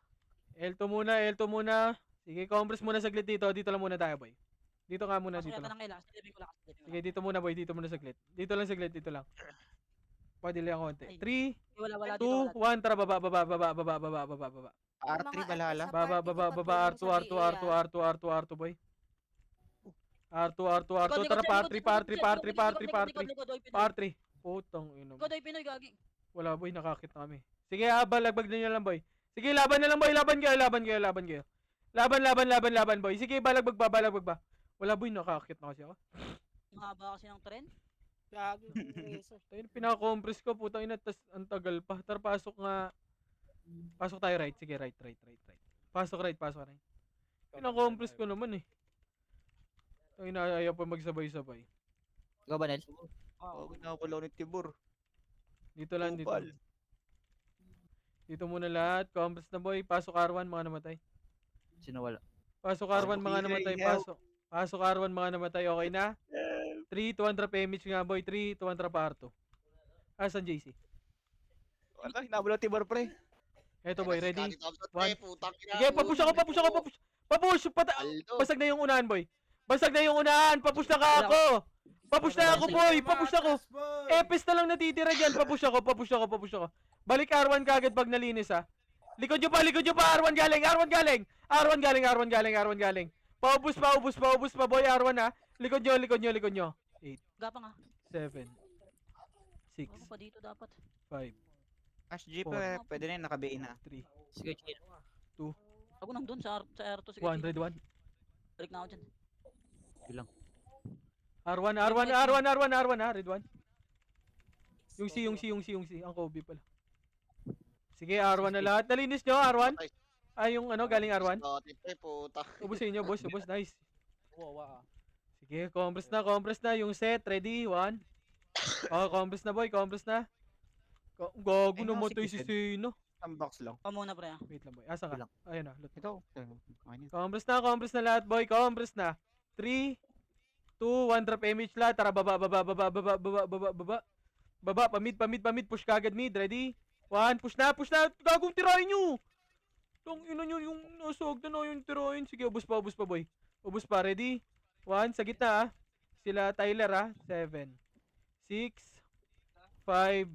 L2 muna, L2 muna. Sige, compress muna saglit dito. Dito lang muna tayo, boy. Dito ka muna, Pasok dito yata lang. ng kailangan. Silipin ko lang. Sige, dito muna, boy. Dito muna saglit. Dito lang saglit, dito lang. Pwede lang konti. 3, Wala dito. 2, 1, tara, baba, baba, baba, baba, baba, baba, baba. R3 balala. Baba, baba, baba, R2, R2, R2, R2, R2, R2, boy. R2, R2, R2, tara, par 3, par 3, par 3, par 3, par 3, par 3. Putang ina mo. Godoy Pinoy gagi. Wala, boy, nakakit na kami. Sige, balagbag na nyo lang, boy. Sige, laban na lang, boy, laban kayo, laban kayo, laban kayo. Laban, boy. Sige, balagbag ba. Wala, boy, nakakit na kasi ako. Mahaba kasi ng trend. Gagi. Razor. Tayo, pinaka-compress ko, putang ina, tas ang tagal pa. Tara, pasok nga. Pasok tayo right. Sige, right. Pasok right. Pinaka-compress ko naman eh. Tayo na, ayaw pa magsabay-sabay. Ikaw ba, Nel? Oh, ginakulaw ni Tibor. Dito lang, dito. Kupal. Dito muna lahat. Compress na, boy. Pasok R1, mga namatay. Sino wala? Pasok R1, mga Ano, namatay. help. Pasok R1, mga namatay. Okay na? 3, 200 pa image nga, boy. 3, 200 pa R2. Asan JC? Wala, hinabulaw Tibor, pre. Eto, boy. Ready? One. Putang ina. Sige, papush ako. Papush! Aldo. Basag na yung unahan, boy. Papush na ka ako. Papush na ako, boy. Papush ako. Epis na lang natitira dyan. Papush ako. Balik R1 kagad pag nalinis, ha. Likod nyo pa. R1 galing. Paubos pa, boy. R1, ha. Likod nyo. 8, Gapang ah. 7, 6, Ako pa dito dapat. 5, Ash G, pre. Pwede na yun, nakabiin na. 3, Sige, chill. Ako nandun sa R2 sige. 101. Balik na ako dyan. R1, ha. Red 1. Yung C. Ang Kobe pala. Sige, R1 na lahat. Nalinis nyo, R1? Ay, yung ano, galing R1? Puta. Ubusin nyo, boss. Nice. Wow. Sige, compress na. Yung set, ready? 1. Oh, compress na, boy. Gago Ay, namatay si sige, Sino. Unbox lang. Pa muna pre ah. Wait lang, boy. Asan ka? Lang. Ayun na, loot. Ito. Okay na. Compress na lahat, boy. 3, 2, 1, drop image lahat. Tara, baba. Baba, pamid. Push kagad mid. Ready? 1, push na. Gagong tirahin nyo. Tong ina nyo yung nasog na yung tirahin. Sige, ubus pa, boy. Ubus pa, ready? 1, sa gitna, ha. Sila Tyler, ha. 7, 6, 5,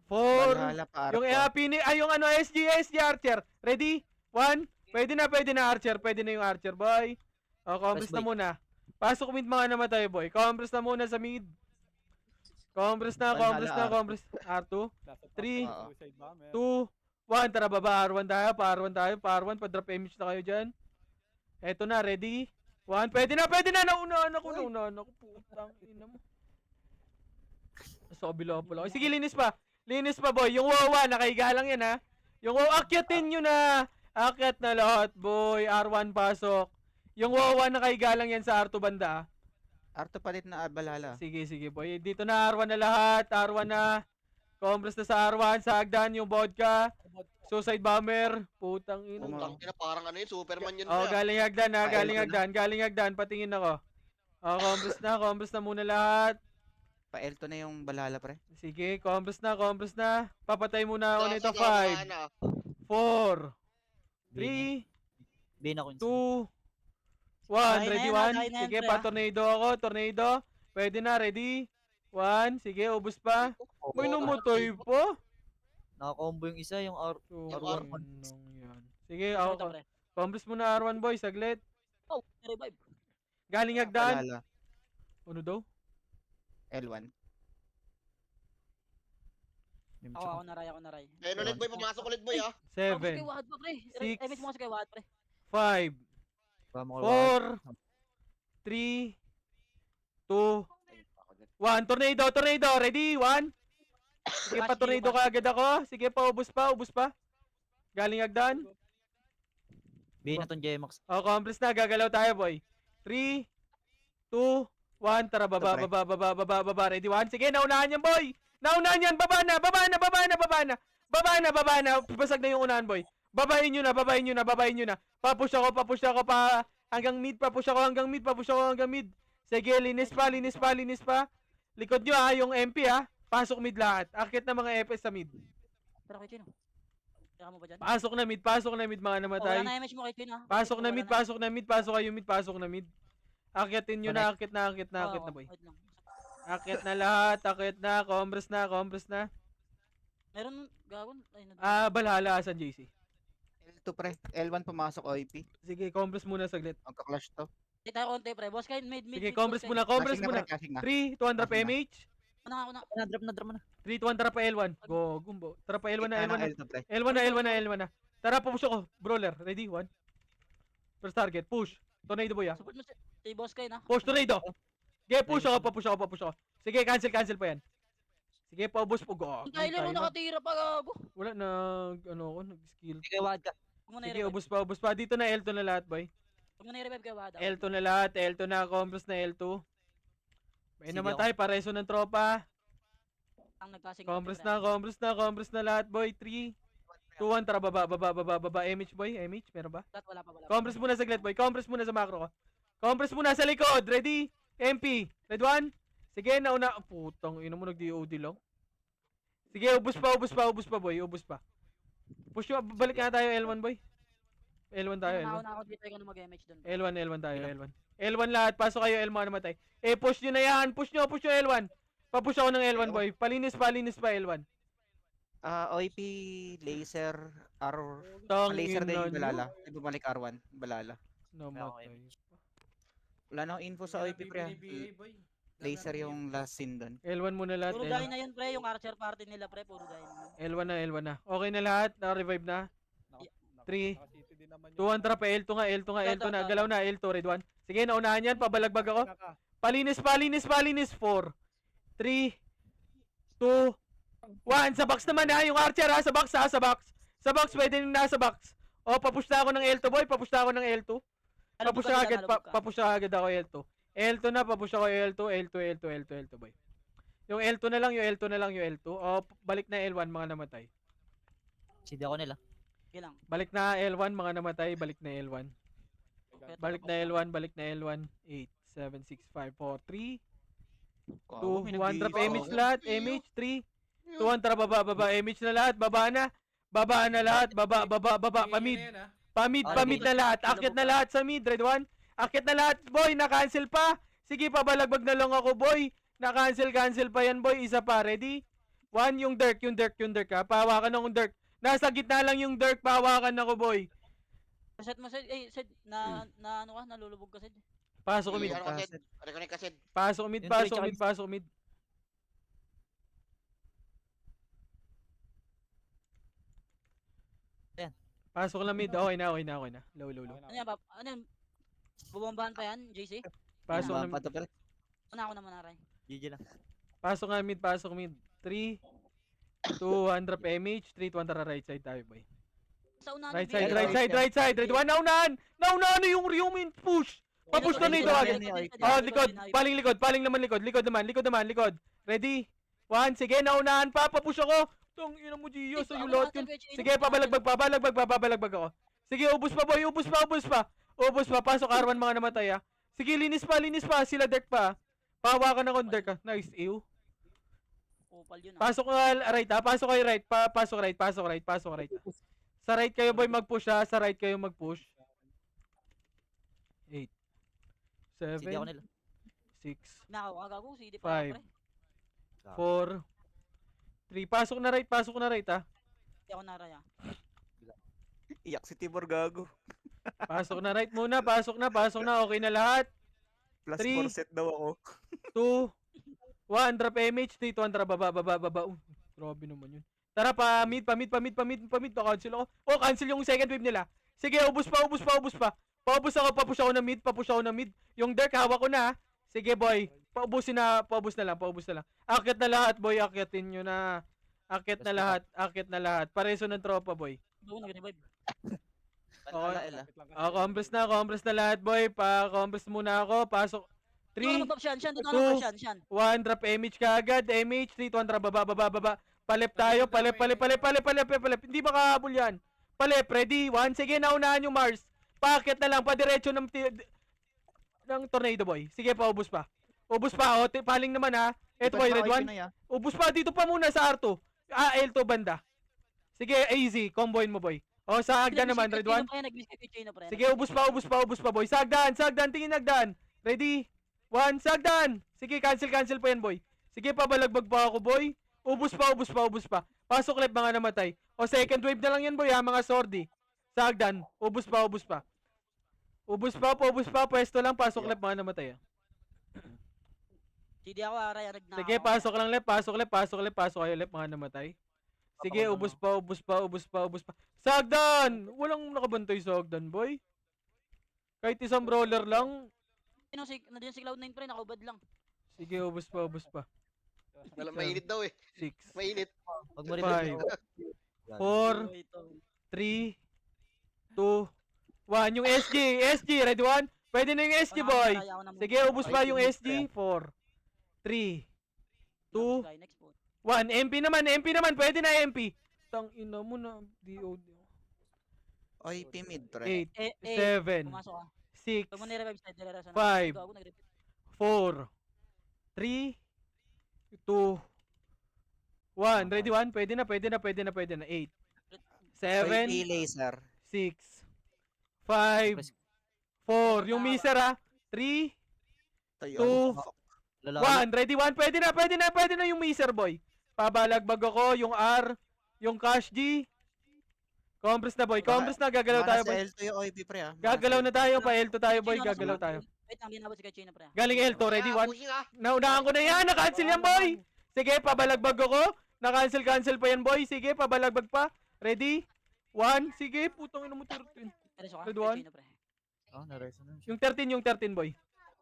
4. Balala pa Yung R2. yung ano, SG Archer. Ready? 1. Pwede na Archer. Pwede na yung Archer, boy. O, compress na Boy. muna. Pasok mid mga namatay, boy. Compress na muna sa mid. Compress na. R2. 3, 2, 1. Tara, baba. R1 tayo. Pa R1. Pa-drop image na kayo dyan. Eto na, ready? 1. Pwede na. Naunaan ako. Putang ina mo. Sa kabila pala. Sige, linis pa, boy. Yung wawa, nakahiga lang yan, ha. Yung wawa, akyatin nyo na. Akyat na lahat, boy. R1 pasok. Yung Wawa na kay Galang yan sa R2 banda. Arto palit na balala. Sige, sige boy. Dito na R1 na lahat. R1 na. Combres na sa R1. Sa Hagdan yung vodka. Suicide Bomber. Putang ina. Putang ina, parang ano yun, Superman yun. Oh, pre, ah. galing Hagdan ha. Pael Galing ko na. Hagdan. Galing Hagdan. Patingin ako. Oh, Combres na muna lahat. Pa-Elto na yung balala, pre. Sige, Combres na. Papatay muna ako Sa- nito. sa gawa 5, na. 4, Bin 3, Bin ako. 2, 1. Kaya na Ready, yan, 1? kaya na yan, Sige, pre, pa-tornado ako. Tornado. Pwede na, ready? 1. Sige, ubus pa. May namatay pa. Naka-combo yung isa, yung R. R1. R1. Yan. Sige, Ito, ako. pre. Combres muna R1 boy, saglit. Oh, revive. Galing Hagdan. Balala. Ano daw? L1. Ako na ray. Ayun ulit boy, pumasok ulit boy ah. Ako kay 7, Wahad pa, pre. Six. Image mo kasi kay Wahad, pre. 5, Baka 4, 3, 2, 1. Tornado. Ready? 1. Sige, Flash, pa-tornado flash. ka agad ako. Sige pa, ubus pa. Galing Hagdan. Bin na tong J-Max. O, Combres na. Gagalaw tayo, boy. 3, 2, 1. Tara, baba. Ready? 1. Sige, naunahan yan, boy. Naunahan yan. Baba na. Basag na yung unahan, boy. Babayin nyo na. Papush ako pa. Hanggang mid. Sige, linis pa. Likod nyo, yung MP, Pasok mid lahat. Akit na mga FS sa mid. Pero kay Chino. Kaya mo ba dyan? Pasok na mid, mga Oh, namatay. wala na image mo kay Chino, ha? Pasok na Wala mid. Pasok na mid. Akitin nyo na, akit na, Oo, boy. wait lang. Akit na lahat, Combres na. Meron gagon. Ay, Balhala, asan JC? L2, pre. L1 pumasok OIP. Sige, Combres muna saglit. Magka-clash to. Hindi tayo konti, pre. Boss kayo, mid. Sige, Combres muna. Clashing na, pre. Clashing na. 3, 200 pa Clashing na. MH. Ako na. Drop na. 3, 200 pa L1. Go, gumbo. Tara pa L1 Kita ng na. L2, pre. L1 na. Tara, pupush ako. Brawler, ready? 1. First target, push. Tornado boy, Support mo si boss kayo, na. Push tornado. Sige, push ako. Sige, cancel pa yan. Sige, paubos po. Go. Ang Tyler mo nakatira pa, gago. Wala na, nag-skill. Sige, Wad ka. Huwag mo na Sige, i-revive. ubos pa. Dito na L2 na lahat, boy. Huwag mo na i-revive kay Wahad. L2 na lahat. L2 na, Combres na L2. May Sige, naman ako. tayo, pareso ng tropa. Ang nagpasing. Combres na lahat, boy. 3, 2, 1, tara, baba. MH, boy. MH, meron ba? Wala pa. Combres muna saglit, boy. Combres muna sa macro ko. Combres muna sa likod. Ready? MP. Red 1. Sige, nauna. Putang, ino mo, nag-DOD lang. Sige, ubos pa, boy. Ubos pa. Push nyo, balik nga tayo, L1, boy. L1 tayo, L1. Ako dito ko na mag-MH doon. L1 tayo, L1. L1 lahat, pasok kayo, L mga namatay. Push nyo na yan. Push nyo, L1. Papush ako ng L1, boy. Palinis pa, L1. OIP, laser, R... Tang laser din ina yung nyo. balala. Ay, bumalik R1, balala. Namatay. Wala nang info sa OIP, pre. Laser yung last scene doon. L1 muna lahat, Puro L1. dahil na yun, pre. Yung archer party nila, pre. Puro dahil na. L1 na. Okay na lahat, na-revive na. 3, 2, 1, tara pa, L2 na. Galaw na, L2, red 1. Sige, naunahan yan, pabalagbag ako. Palinis. 4, 3, 2, 1. Sa box naman yung archer sa box. Sa box, pwede nang nasa box. O, papush na ako ng L2, boy. Papush na agad ako L2. L2 na, papush ako L2, boy. Yung L2 na lang. O, balik na L1, mga namatay. CD ako nila. Okay lang. Balik na L1, mga namatay. Balik na L1. 8, 7, 6, 5, 4, 3, 2, 1. Drop image lahat. Image, 3, 2, 1. Tara, baba. Image na lahat. Baba na lahat. Baba. Pamid na lahat. Akit na lahat sa mid. Red 1. Akit na lahat, boy. Na-cancel pa. Sige, pabalagbag na lang ako, boy. Na-cancel pa yan, boy. Isa pa. Ready? 1, yung Dirk, ha. Pahawakan akong Dirk. Nasa gitna lang yung Dirk. Pahawakan ako, boy. Set mo, Sed. Sed, ano ka? Nalulubog ka, Sed. Pasok ko mid. Reconnect ka, Sid. Pasok mid. Ayan. Pasok lang mid. Okay na. Low. Ano yan? Bubombahan pa yan, JC? Pasok na Pa mid. to, pre. Una ako naman, Aray. GG lang. Pasok mid. 3, 2, 1 drop MH. 3, 2 tara right side tayo, boy. Sa unahan Right ni side, BA. right side, right side. Red 1, naunahan! Naunahan na yung Ryumin, push! Papush na nito agad. Oh, likod, paling likod, paling naman likod, likod naman, likod. Ready? 1, sige, naunahan pa, papush ako. Tong ina mo, Gio, sa'yo lahat yun. Sige, pabalagbag ako. Sige, ubus pa boy, ubus pa, pasok R1 mga namatay ah. Sige, linis pa, sila Dirk pa. Pahawakan ako ng Dirk ah. Nice, ew. Kupal yun ah. Pasok ka right ah, pasok kayo right, pasok right. Sa right kayo boy mag-push ah, sa right kayo mag-push. 8 CD ako 7 nila. 6 Nakaw, kagago, CD pa Five. pre. 4 3 pasok na right ah. Hindi ako naraya. Iyak si Tibor gago. Pasok na right muna, pasok na, okay na lahat. Plus Three. 4 set daw ako. 2 1 drop MH, dito ang baba. Grabe naman yun. Tara pa mid, cancel ako. Oh, cancel yung second wave nila. Sige, ubus pa. Paubos ako, papush ako na mid. Yung Dirk hawak ko na. Sige boy, paubos na lang. Akyat na lahat boy, akyatin nyo na. Akyat na lahat. Pareso ng tropa boy. Doon nag-revive. Compress na lahat boy. Pa-compress muna ako. Pasok. 3 Doon two, ako Shan. 1 drop MH kaagad. MH 3 1 baba. Palep tayo. Palep. Hindi makahabol yan. Palep, ready. 1 sige, naunahan yung Mars. Paakyat na lang padiretso ng tornado boy. Sige, paubos pa. Oh, paling naman ha. Eto boy, red 1. Ubus pa dito pa muna sa R2. L2 banda. Sige, easy. Comboin mo boy. Oh, sa Agdan naman, red 1. Sige, ubus pa boy. Sagdan, tingin Agdan. Ready? 1, sagdan. Sige, cancel pa yan boy. Sige, pabalagbag pa ako boy. Ubus pa. Pasok left mga namatay. O second wave na lang yan boy ha, mga sordi. Sagdan, ubus pa. Ubus pa, pwesto lang, pasok left mga namatay ha. CD ako araya nagna. Sige, pasok lang left, pasok kayo left mga namatay. Sige, ubus pa. Sagdan! Walang nakabantay sa Sagdan boy. Kahit isang brawler lang. Nandiyan si Cloud9 pre, nakaubad lang. Sige, ubus pa. Mainit daw eh. 6 Mainit. Wag mo rin. 5 4 3 2 1 yung SG, ready 1? Pwede na yung SG boy. Sige, ubus pa yung SG. 4 3 2 1 MP naman, pwede na MP. Tang ina mo na DOD. Oy, mid pre. 8 7 Pumasok ka. 6 Pag mo ni-revive side, dire-diretso na. 5 Ikaw, ako nag-revive. 4 3 2 1 ready 1? Pwede na. 8 Oy, 7 laser. 6 5 4 yung miser ha. 3 Tayo. 2 1 ready 1? Pwede na yung miser boy. Pabalagbag ako yung R, yung Cash G. Compress na boy, gagalaw tayo boy. Sa L2 yung OIP pre ah. Gagalaw na tayo, pa L2 tayo boy, gagalaw tayo. Wait, ang ginabot si Kachina pre. Galing L2, ready 1? Pushing ah. Naunahan ko na yan, na-cancel yan boy. Sige, pabalagbag ako. Na-cancel pa yan boy. Sige, pabalagbag pa. Ready? 1, sige, putang ina mo 13. Diretso ka, Red one? Kachina pre. Oh, na-reso na. Yung 13 boy.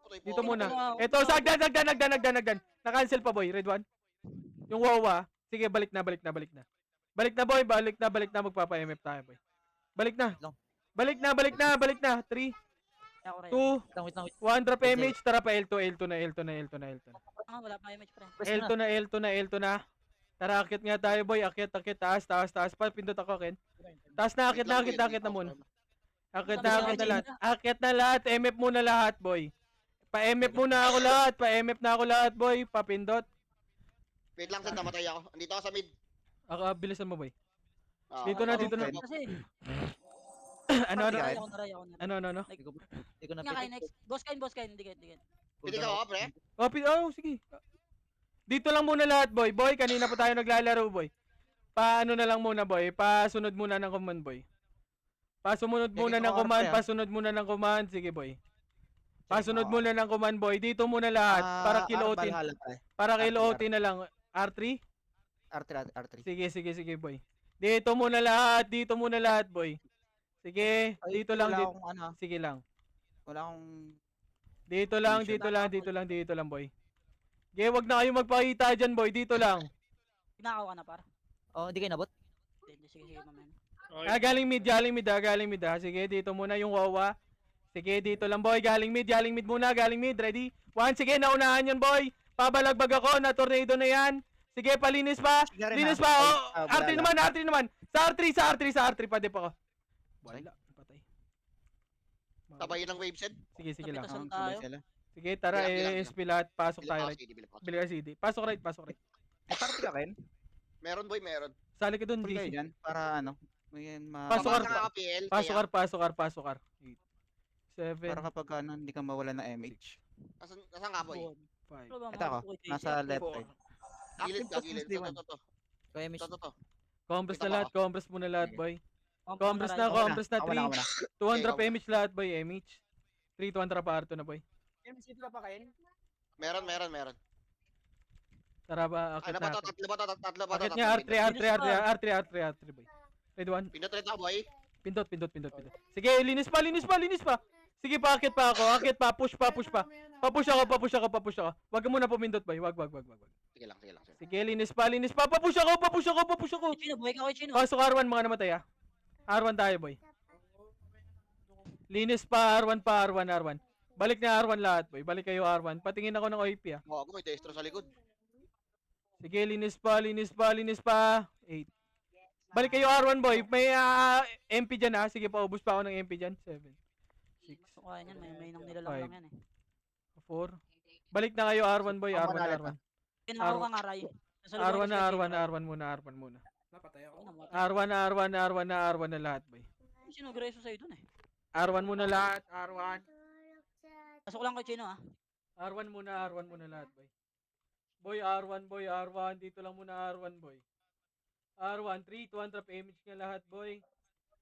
Putoy Dito po. muna. Eto, sagdan. Na-cancel pa boy, red 1. Yung wawa. Sige, balik na. Balik na boy, balik na. Magpapa-MF tayo boy. Balik na. 3, 2, Ako pre. 1, drop MH. Tara pa L2 na. Wala pa image pre. L2 na. Tara, akit nga tayo boy. Akit. Taas. Pa, pindot ako, Ken. Taas na, akit na muna. Akit na lahat. MF muna lahat, boy. Pa-MF muna ako lahat, boy. Papindot. Wait lang, Seth, namatay ako. Andito ako sa mid. Bilisan mo, boy. Ah, Dito na. Kasi, Ano? naraya ako. Hindi ko na Nga kayo next. Boss kain. Hindi kayo. Pili ka ako, pre. Sige. Dito lang muna lahat, boy. Boy, kanina pa tayo naglalaro, boy. Paano na lang muna, boy. Pasunod muna ng command, boy. Pasunod muna ng command. Sige, boy. Pasunod muna ng command, boy. Dito muna lahat. Para kill-outin. Para kill-outin na lang. R3? R3. Sige, boy. Dito muna lahat, boy. Sige, dito lang. Sige lang. Wala akong... Dito lang, boy. Okay, wag na kayo magpakita dyan, boy. Dito lang. Pinakaw ka na par. Oh, hindi kayo nabot? Sige, mamaya. Galing mid ah. Sige, dito muna yung Wawa. Sige, dito lang boy, galing mid muna, galing mid, ready? 1, sige, naunahan yun boy. Pabalagbag ako, na tornado na yan. Sige, palinis pa. Sige rin, Linis ah. pa, Ay, oh. wala R3 lang. naman, R3 naman. Sa R3 pa, di pa ako. Wala, patay. Tabayin ng waveset. Sige lang. Tapitas. Saan Sabay tayo? sila. Sige, tara, Bilang. SP lahat, pasok Bilip tayo ako, right. CD, bilip ako. Bili ka CD. Pasok right. May party ka, Ken? Meron boy, meron. Sali ka dun, Full kayo GC. dyan, para ano, may Pasok Pababa ka. ka PL. Pasok ka. 8, 7, para kapag ano, hindi ka mawala ng MH. Nasaan ka boy? 5. Ano ba, Ito ako, mga nasa left Four. side. Gilid ka, gilid. Active post To. Kaya miss. To. Compress Kita na mo lahat, compress muna lahat, boy. Compound Compress na, right. compress na. Ako na. 3, 200 Okay, MH lahat, boy. MH. 3, 200 pa arto na, boy. MC na pa kayo? Meron. Tara ba, akit Ano ba to? natin. Tatlo ba to? Akit niya, R3, boy. Ready, 1. Pindot rin ako boy. Pindot. Sige, linis pa. Sige, paakit pa ako. Push pa. Papush ako. Wag ka muna pumindot, boy. Wag. Sige lang. Sige, linis pa. Papush ako. Chino, buhay ka kay Chino. Pasok R1, mga namatay, ah. R1 tayo, boy. Linis pa, R1. Balik na R1 lahat, boy. Balik kayo R1. Patingin ako ng OP, ah. Ako may destro sa likod. Sige, linis pa. 8. Balik kayo R1, boy. May MP dyan, ha. Sige, paubos pa ako ng MP dyan. 7, 6, Kaya niyan, may nang nilalang Five. lang yan eh. 4. Balik na kayo R1, boy. Ang R1. malalat, Kinakaw ka nga, Ray. Nasa loob R1 ako sa muna. Napatay ako. R1 na lahat, boy. Sino greso sa'yo dun eh? R1 muna lahat. R1. Pasok lang kay Chino ah. R1 muna lahat, boy. Boy, R1. Dito lang muna R1, boy. R1, 3, 200 image nga lahat, boy.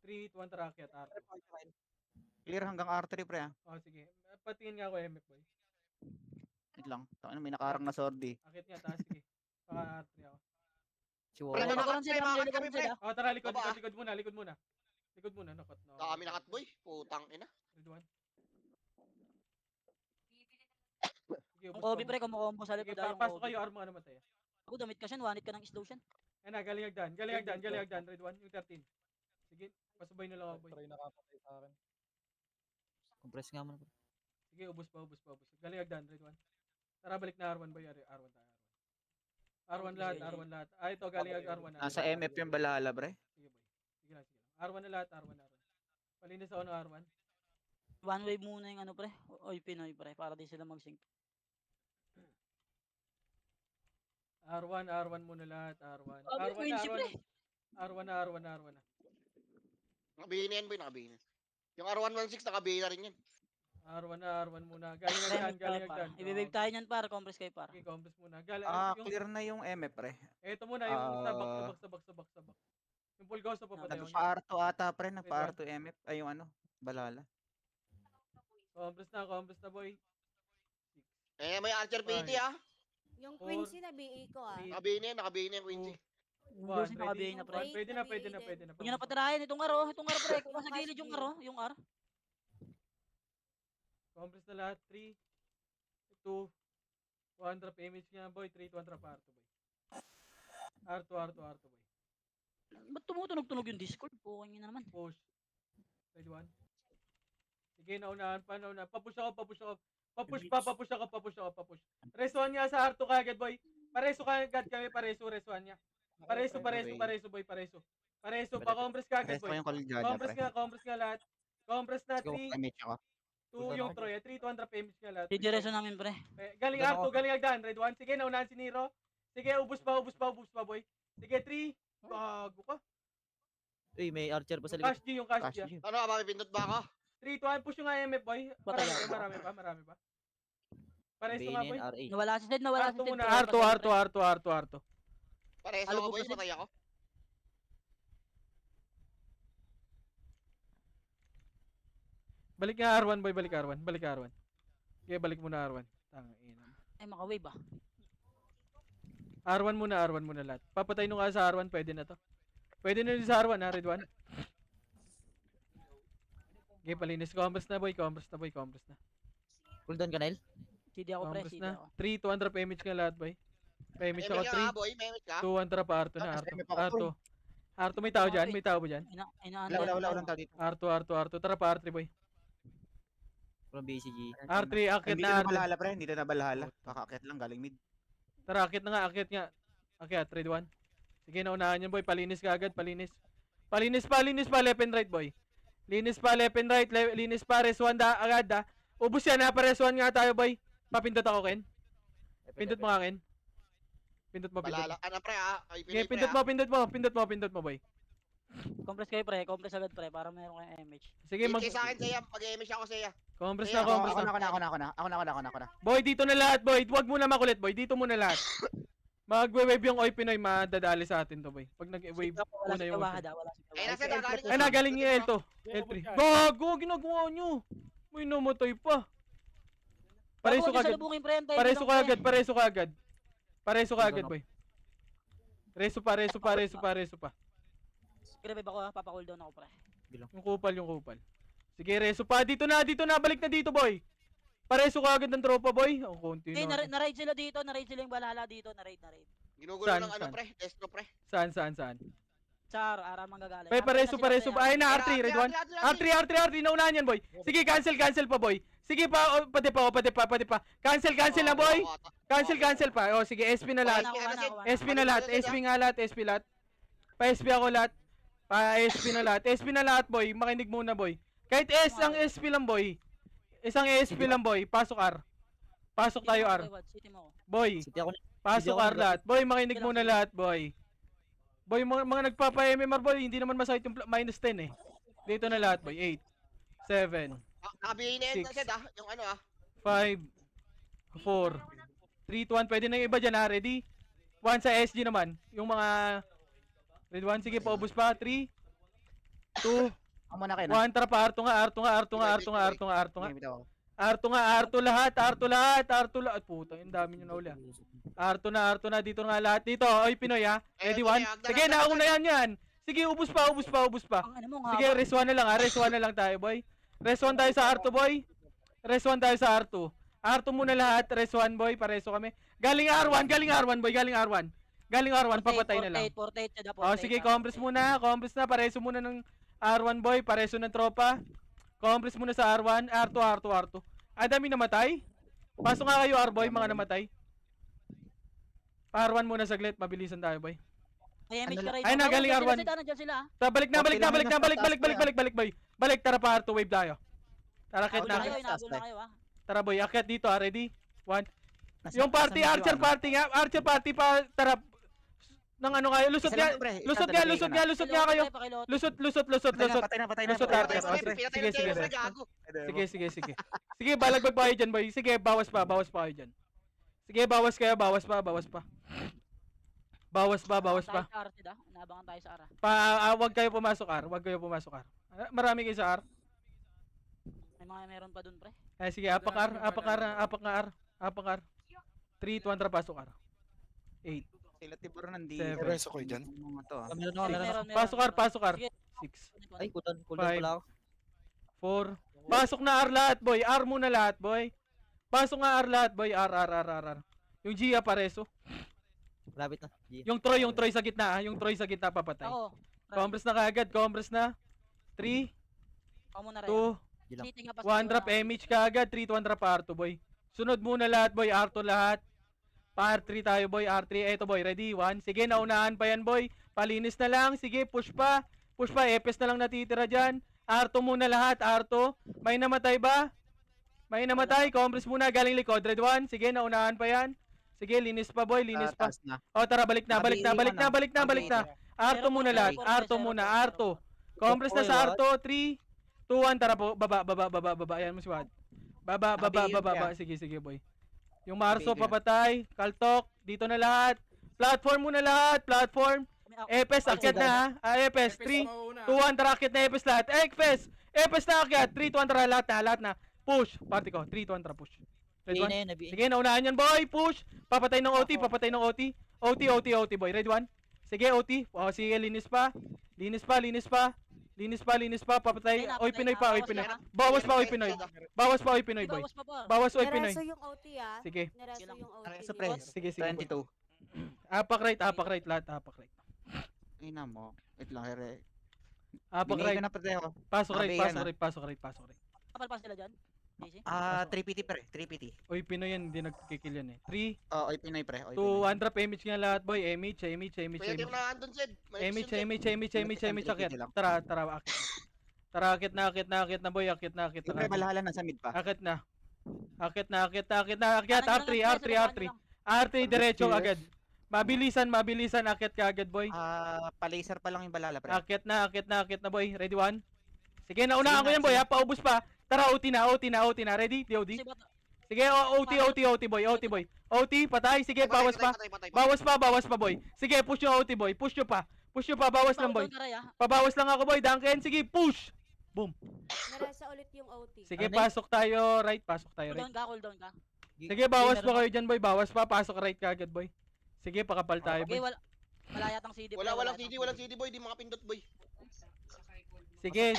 3, 200 rakyat, R2. Clear hanggang R3 pre ah. Oh, sige. Patingin nga ako, MF, boy. Wait lang. Ano, may nakaharang na sordi. Akit nga, taas, sige. Saka R3 ako. Si Wala Wawa. na. Lilikuran sila, lilikuran sila. Oh, tara, likod Baba, muna. Likod muna, nakot. No. Kami nakat boy. Putang ina. Red 1. Sige, Ang ubos Kobe pa pre, mo. kumukombo sa Sige, likod ah, yung pasok Kobe. kayo, arma ka namatay. Ako damit ka siya, wanit ka ng slow siya. Ayan na, galing agdan. Red 1, yung 13. Sige, pasubay na lang ako, boy. Try nakapatay sa akin. Compress nga mo. Sige, ubos pa. Galing agdan, Red 1. Tara, balik na R1, boy. R1 tayo. R1 lahat. Ito, galing R1. Nasa MF yung balala pre. Sige, boy. Sige lang. R1 na lahat, R1. Palinis ako ng R1. One way muna yung ano pre. Oy Pinoy pre, para di sila mag-sync. R1 muna lahat, R1. Sabi ko, Quincy, pre. R1 na. Nakabihin na yan boy. Nakabihin na. Yung R116 nakabihin na rin yan. R1 muna. Galing agdan. Ibibig tayo niyan para, compress kayo para. Okay, compress muna. Galing, Clear na yung MF pre. Ito muna, yung Ah. sabak. Yung full ghost na papatay. Nagpa-R2 ata pre. Nagpa-R2 MF. Ay yung ano, balala. Compress na, boy. May Archer PT ah. Yung Four, Quincy na BA ko ah. three, Nakabihin na yung Quincy. Gusto niya kabihin na pre. Pwede na. Huwag niyo na patirahin itong aro pre. Kung sa gilid yung aro, yung R. Compress na lahat. 3, 2, 200 image nga, boy. 3, 200 pa R2, boy. R2, boy. Ba't tumutunog-tunog yung Discord? Pukin niyo na naman. Push. Ready 1. Sige, naunahan pa. Papush ako. Papush. Resuan niya sa R2 kagad, boy. Pareso kagad kami, resuan niya. Pareso, boy, pareso. Pareso, pa-compress kagad, Rest ko boy. yung Kaligada pre. Compress nga lahat. Compress na, Sige, 3, MH ako. 2, yung Troy. 3, 200 image nga lahat. Didireso namin pre. Galing R2, galing agdan. Red 1. Sige, naunahan si Nero. Sige, ubus pa, boy. Sige, 3. Bago ka. Uy, may archer pa sa likod. Cash G, yung cash G. Cash G. Ano ka mapipindot ba ako? 3, 2, 1. Push yung IMF, boy. Patay Marami pa. Pareso nga, boy. BNN RA. Nawala si Ted, nawala si R2 Ted. muna. R2. Pareso Ano ako po boy. kasi? Patay ako. Balik nga R1, boy. Balik R1. Okay, balik muna R1. Tangina. Ay, maka-wave ah. R1 muna lahat. Papatay nung ka sa R1, pwede na to. Pwede na din sa R1, ha, Red 1. Okay, palinis. Compress na. Cool down ka, Nile? CD ako pre, Compress CD na. ako. 3, 200 pa image nga lahat, boy. Pa image May ako, ka 3. boy. May ka. 200 pa R2 na, Tapos R2. MF ako, R2. R2 may tao dyan? May tao ba dyan? Walang tao dito. R2. Tara pa, R3 boy. From BCG. R3, akit Hindi na na R3. balhala pre, hindi na balhala. Kakakit lang galing mid. Tara, akit na nga, akit nga. Akit, trade 1. Sige, naunahan yan boy. Palinis ka agad, palinis. Palinis pa, left and right boy. Linis pa, left and right, linis pa, res 1 agad da. Ubus yan ha, pa res 1 nga tayo boy. Papindot ako, Ken. Pindot mo nga, Ken. Pindot mo. Balala. Ano pre Ay, Sige, Pinoy pre pindot mo boy. Compress kayo pre, compress agad pre, para meron kayong MH. Sige, mag... sa akin saya, mag-MH ako saya. Compress Sige, na, compress na. Ako na. Boy, dito na lahat, boy. Huwag mo na makulit, boy. Dito muna lahat. Magwe-wave yung Oy Pinoy, madadali sa atin to, boy. Pag nag-wave, Wala una si yung Oy Kawahada, Pinoy. wala si Ay, Kawahada. nasa dagaling Ay, nagaling ni L to. L3. Gago, ginagawa nyo. May namatay pa. Pareso ka agad. Pareso ka agad. Pareso ka agad, boy. Reso pa. Grabe ako ha, papa-cool down ako pre. Yung kupal. Sige, reso pa. Dito na. Balik na dito, boy. Pareso ka agad ng tropa, boy. Ang konti Hindi, na. na-raid sila dito, na-raid sila yung balala dito, na-raid. Ginugulo Saan, ng ano saan? pre, destro pre. Saan? Char, ara manggagaling. Pareso pa. Ay, na R3, red 1. R3, naunahan yan, boy. Sige, cancel pa, boy. Sige pa, pati pa. Cancel na, boy. Cancel pa. O, sige, SP na lahat. SP lahat. Pa-SP ako lahat. SP na lahat, boy. Makinig muna, boy. Kahit ang SP lang, boy. Isang SP lang, boy. Pasok R. Pasok tayo, R. Boy, City ako. pasok R lahat. Boy, makinig muna lahat, boy. Boy, mga nagpapa-MMR, boy. Hindi naman masakit yung minus 10, eh. Dito na lahat, boy. 8, 7, Nakabihin na yan Six. kasi yung ano 5, 4, 3, 2, 1. Pwede na yung iba dyan, ha? Ready? 1 sa SG naman. Yung mga... Red 1, sige, paubos pa. 3, 2, Ako muna kayo 1. Tara pa, R2 nga. R2 lahat. Puta, yung dami nyo na uli. R2 na. Dito nga lahat. Dito, oy, Pinoy, ha? Ready, 1. Sige, nauna yan. Sige, ubos pa. Ang ano mo nga. Sige, res 1 na lang, ha? Res 1 na lang tayo, boy. Res 1 tayo sa R2, boy. Res 1 tayo sa R2. R2 muna lahat. Res 1, boy. Pareso kami. Galing R1, boy. Galing R1, papatay na lang. Oh, sige, compress muna. Pareso muna ng R1, boy. Pareso ng tropa. Compress muna sa R1. R2. Ay, dami namatay. Pasok nga kayo, R-boy, mga namatay. R1 muna saglit. Mabilisan tayo, boy. Ay, nagaling R1. Nandiyan sila. Balik, boy. Balik, tara pa, R2 wave tayo. Tara, akit na. Inabol na kayo ha. Tara, boy, akit dito, ha. Ready? 1. Yung party, Archer party pa, tara. Nang ano kayo, lusot nga kayo. Lusot. Patay na. Lusot, Archer. Sige. Sige, balagbag pa kayo dyan, boy. Sige, bawas pa kayo dyan. Sige, bawas pa. Inabangan tayo sa ara. Wag kayo pumasok, R. Marami kayo sa R. May mga meron pa dun pre. Ay, sige, apak R. 3, 2, 1, pasok R. 8, Sila tiburo nandi. Seven. Reso ko dyan. Mga to. Meron ako. pasok R. Sige. 6, Ay, cooldown Five. pala ako. 4. Pasok na R lahat, boy. R muna lahat, boy. Pasok nga R lahat, boy. R. Yung Gia pareso. Rabbit na. G. Yung Troy sa gitna, ha. Yung Troy sa gitna papatay. Ako. Compress na kaagad, 3, Ako muna rin. 2, 1 drop MH kaagad, 3, 2, 1 drop R2, boy. Sunod muna lahat, boy. R2 lahat. Pa R3 tayo, boy. R3. Eto, boy. Ready? 1. Sige, naunahan pa yan, boy. Palinis na lang. Sige, push pa. Epes na lang natitira dyan. R2 muna lahat. R2. May namatay ba? May namatay. Compress muna. Galing likod. Red 1. Sige, naunahan pa yan. Sige, linis pa, boy. Linis pa. O, tara. Balik na. R2 muna lahat. R2. Compress na sa R2. 3, 2, 1. Tara po. Baba. Ayan mo si Wad. Baba. Sige, boy. Yung Marso papatay, Kaltok, dito na lahat. Platform muna lahat, Epes, akyat na ha. Epes, 3, 2, 1, tara, akyat na Epes lahat. Epes na akyat, 3, 2, 1, tara, lahat na. Push, party ko, 3, 2, 1, tara, push. Red 1. Sige, naunahan yan, boy, push. Papatay ng OT. OT, boy, red 1. Sige, OT. O, sige, linis pa. Papatay. Oy, Pinoy pa. Bawas pa, Oy, Pinoy, boy. Bawas, Oy, Pinoy. Nereso yung OT ah. Sige. Nereso yung OT. Reso pre. Sige. 22. Apak right lahat, apak right. Ina mo. Wait lang, here. Apak Binigay right. ko na pareho. Pasok right, Abeyan, pasok ah. right, pasok right, pasok right. Kapal pa sila dyan. Easy. 3PT pre, 3PT. Oy, Pinoy yan, hindi nagkikill yan eh. 3, Oy Pinoy pre, oy 2, Pinoy. 1 drop, image nga lahat boy. Image. Pwede yung na andun, Zed. May Image, action, Zed. akit. Tara, akit. Tara, akit na boy, akit na. Pre, malahala na sa mid pa. Akit na. Akit. Kanan nyo lang, R3, guys, R3. R3, diretso Yes. agad. Mabilisan, akit ka agad boy. Pa-laser pa lang yung balala pre. Akit na boy. Ready, 1? Sige, naunahan ko Sige yan na, boy sige. ha, paubos pa. Tara, OT na. Ready? DOD. Kasi bata. Sige, OT boy. OT, patay. Sige, bawas pa. Patay. Bawas pa boy. Sige, push yung OT boy. Push nyo pa, bawas lang boy. Down ka, Ray, ah. Pabawas lang ako boy, Duncan. Sige, push. Naresa ulit yung OT. Sige, Ano pasok tayo right. Cool down ka. Sige, bawas pa kayo dyan boy. Bawas pa, pasok right ka agad boy. Sige, pakapal tayo Okay, boy. wala yatang CD. Walang CD, boy. Di makapindot, boy. Sige,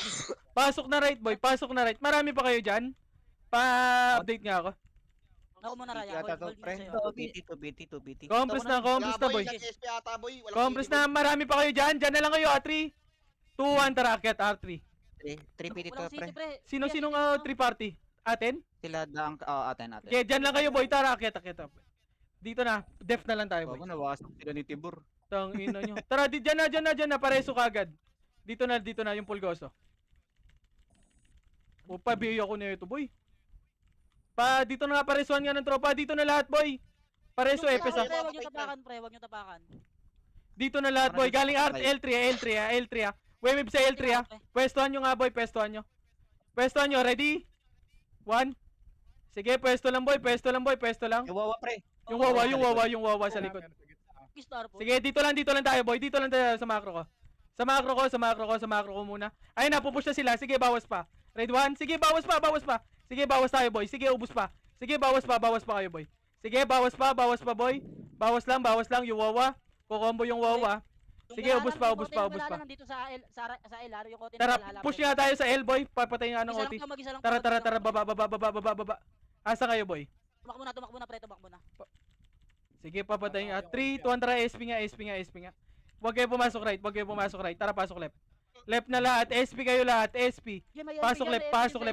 pasok na right. Marami pa kayo dyan. Pa-update nga ako. Ako muna, Ray. Yata to Hold pre. dito sa'yo. 2BT. Compress na boy. SP ata, boy. Walang Compress CD, boy. na, marami pa kayo dyan. Dyan na lang kayo, R3. 2, 1, tara, akyat, R3. 3PT to Walang pre. CD, pre. Sinong 3 party? Atin? Sila dang atin. Okay, dyan lang kayo boy, tara, akyat. Dito na, def na lang tayo boy. Bago nawasak sila ni Tibur. Tang ina nyo. Tara, dyan na, pareso kagad. Dito na yung pulgoso. O, pabiyo ako na ito boy. Dito na nga, paresuan nga ng tropa. Dito na lahat boy. Pareso, epes ah. Pre, wag nyo tapakan. Dito na lahat boy. Galing L3 ah. Wemib sa L3 ah. Pwestuhan nyo nga boy, pwestuhan nyo. Ready? 1. Sige, pwesto lang boy. Pwesto lang. Kawawa pre. Yung wawa sa likod. Star po. Sige, dito lang tayo boy. Dito lang tayo sa macro ko. Sa macro ko muna. Ayun na, pupush na sila. Sige, bawas pa. Ready, 1. Sige, bawas pa. Sige, bawas tayo boy. Sige, ubos pa. Sige, bawas pa kayo boy. Sige, bawas pa boy. Bawas lang yung wawa. Kukombo yung wawa. Sige, ubos pa. Nandito sa LR, yung kote Tara, push nga tayo sa L boy. Papatayin nga ng OT. Tara, baba. Asa kayo boy? Tumakbo na pre. Sige, papatayin nga. 3, 200, SP nga. Huwag kayo pumasok right. Tara, pasok left. Left na lahat. SP kayo lahat. SP. Pasok left. Pasok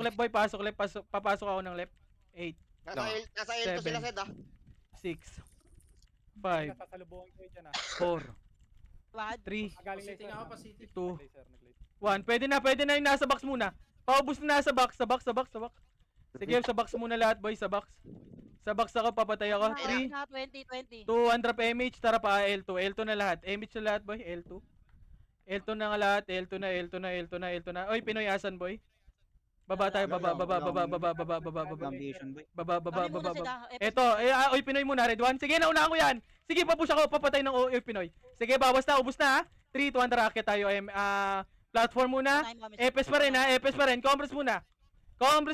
left boy. Papasok ako ng left. 8, Nasa L2 sila, Zed, ah. 6, 5, Sasalubungan ko yun dyan 4, 3, Galing City nga ako pa, City. 2, 1. Pwede na yung nasa box muna. Paubos na nasa box. Sa box. Sige, sa box muna lahat boy. Sa box ako, papatay ako. 3, 2, 1 drop image. Tara pa, L2 na lahat. Image na lahat boy, L2 na nga lahat. L2 na. Oy, Pinoy asan boy? Baba tayo, baba. Ambition boy. Baba. Eto, oy Pinoy muna, red 1. Sige, naunahan ko yan. Sige, papush ako, papatay ng oy Pinoy. Sige, bawas na, ubos na ha. 3, 2, 1, racket tayo. Platform muna. Epes pa rin. Compress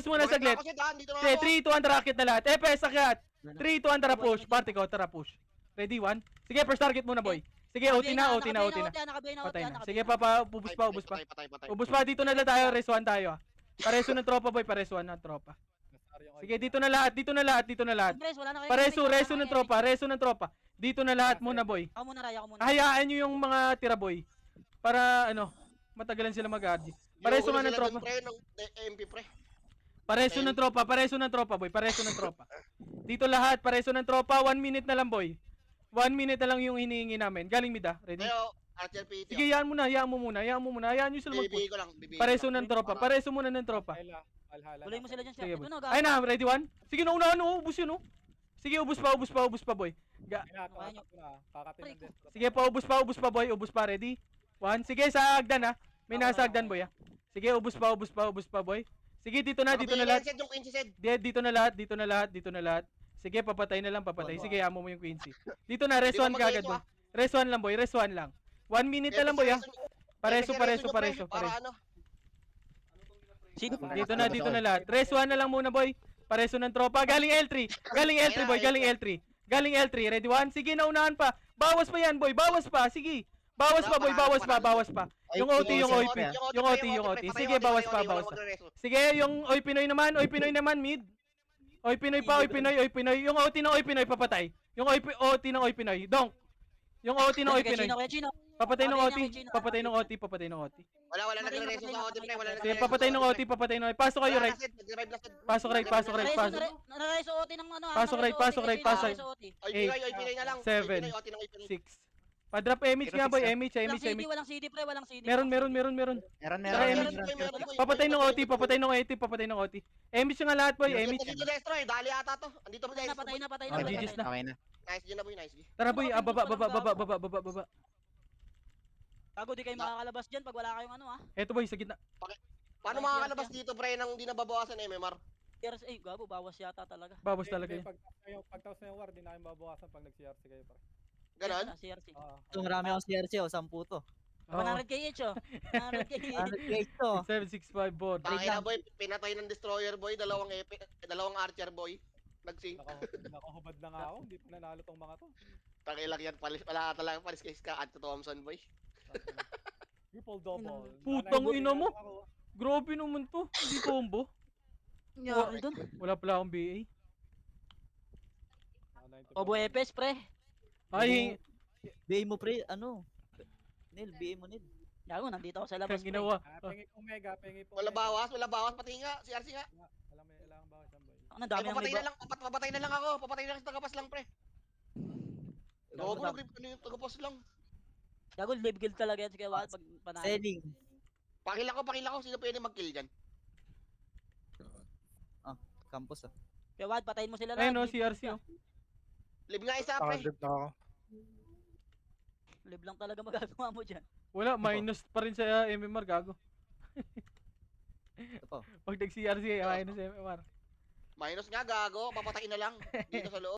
muna saglit. Ako, Zed, ah. Dito na Sige, ako. 3, 2, 1, racket na lahat. Epes, akyat. 3, 2, 1, tara, push. Party ko, tara, push. Ready, 1. Sige, first target muna, boy. Sige, OT na. Patay na. Sige, ubos pa. Patay. Ubos pa, dito na lang tayo, resuan tayo. Pareso ng tropa, boy. Paresuan ng tropa. Sige, dito na lahat. Reso ng tropa. Dito na lahat muna, boy. Ako muna, Ray. Hayaan nyo yung mga tira, boy. Para, matagalan sila mag-RG. Pareso nga ng tropa. MP, pre. Pareso ng tropa, boy. Dito lahat, pareso ng tropa. 1 minute na lang, boy. 1 minute na lang yung hinihingi namin. Galing mid ah. Ready? Pero, RTLPT. Sige, hayaan mo muna. Hayaan nyo sila mag-push. Bibigay ko lang. Pareso ng tropa. Pareso muna ng tropa. Tuloy mo sila dyan. Sige, boy. Ito na, Ay na, ready 1? Sige, naunahan, ubus yun, Sige, ubus pa, boy. Sige, ubus pa, boy. Ubus pa, ready? 1. Sige, sa hagdan, ha. May nasa hagdan, boy, ha. Sige, ubus pa, boy. Sige, dito na lahat. Yung Quincy, Zed. Dito na lahat. Sige, papatay na lang. Sige, amo mo yung Quincy. Dito na, res 1 kagad, boy. Res 1 lang, boy. 1 minute na lang, boy, ha. Pareso. Para ano? Dito na lahat. Res 1 na lang muna, boy. Pareso ng tropa. Galing L3, boy. Galing L3. Ready 1? Sige, naunahan pa. Bawas pa yan, boy. Sige. Bawas pa. Yung OT. Sige, bawas pa. Sige, yung Oy Pinoy naman, mid. Oy Pinoy. Yung OT ng Oy Pinoy papatay. Yung OT ng Oy Pinoy. Donk. Yung OT ng OP Kay Pinoy. Chino, kay Chino. Papatay ng Patay OT. na, kay Chino. Papatay ng OT. Papatay ng OT. Wala Patay na, nagre-reso patay sa na, OT, pre. patay Wala na. Sige, papatay ng OT. Papatay ng OT. Pasok kayo, right. Revive last. Pasok right, pasok right, pasok. Nareso OT ng ano. Pasok right, pasok right, pasok. Oy, Pinoy na lang. Seven. Oy, Pinoy, OT ng Oy, Pinoy. 6. Pa-drop MH nga boy, MH, Walang MH, CD, MH. walang CD, pre, walang CD. Meron. Meron, Tara, meron. Meron. Papatay ng OT, papatay ng OT, papatay ng OT. MH nga lahat boy, MH. Dito Destro eh, dali ata to. Andito mo Patay na, Destro. patay na, patay Oh, na. GG's na. Okay na. Nice, G na boy, nice. G. Tara boy, baba. Gago, di kayo makakalabas dyan pag wala kayong ano, ha. Eto boy, sa gitna. Paano makakalabas dito, pre, nang hindi nababawasan MMR? Gago, bawas yata talaga. Babos talaga yun. Pagtaos na yung war, di na kayo mabawasan pag nag-CRC kayo pa. Ganon? CRC. Ito, marami akong CRC, 10 to. 100 KH, oh. 100 KH. 100 guys to. 765 board. Tangina boy, pinatay ng destroyer boy, dalawang archer boy. Nagsing. Nakahubad na nga ako, hindi pa nanalo tong mga to. Tangilak yan, wala talagang palis kay Ska at Thompson boy. Triple double. Putang ina mo. Grabe naman to. Hindi combo. Nyari dun. Wala pala akong BA. Obo Epes, pre. Ay, BA mo pre, ano? Nil, BA mo Nil. Gago, nandito ako sa labas, ang pre. ginawa. Pengi pong mega, pengi pong Wala bawas, pati nga, CRC nga. Alam mo, kailangan bawas yan boy. Ang dami ng Papatay may na lang, papatay na lang ako, papatay na lang sa tagapas lang pre. Gogo, nag-grip ko na yung tagapas lang. Gago, live guild talaga yan si Kawal pag panalo. Selling. Pakila ko, sino pwede mag-kill dyan? Campus ah. Kawal, patayin mo sila Ayun lahat. o, CRC o. Live nga isa pre. Live lang talaga magagawa mo dyan. Wala, minus pa rin sa MMR, gago. Ito pa. Pag nag-CRC, minus MMR. Minus nga gago, papatayin na lang dito sa loob.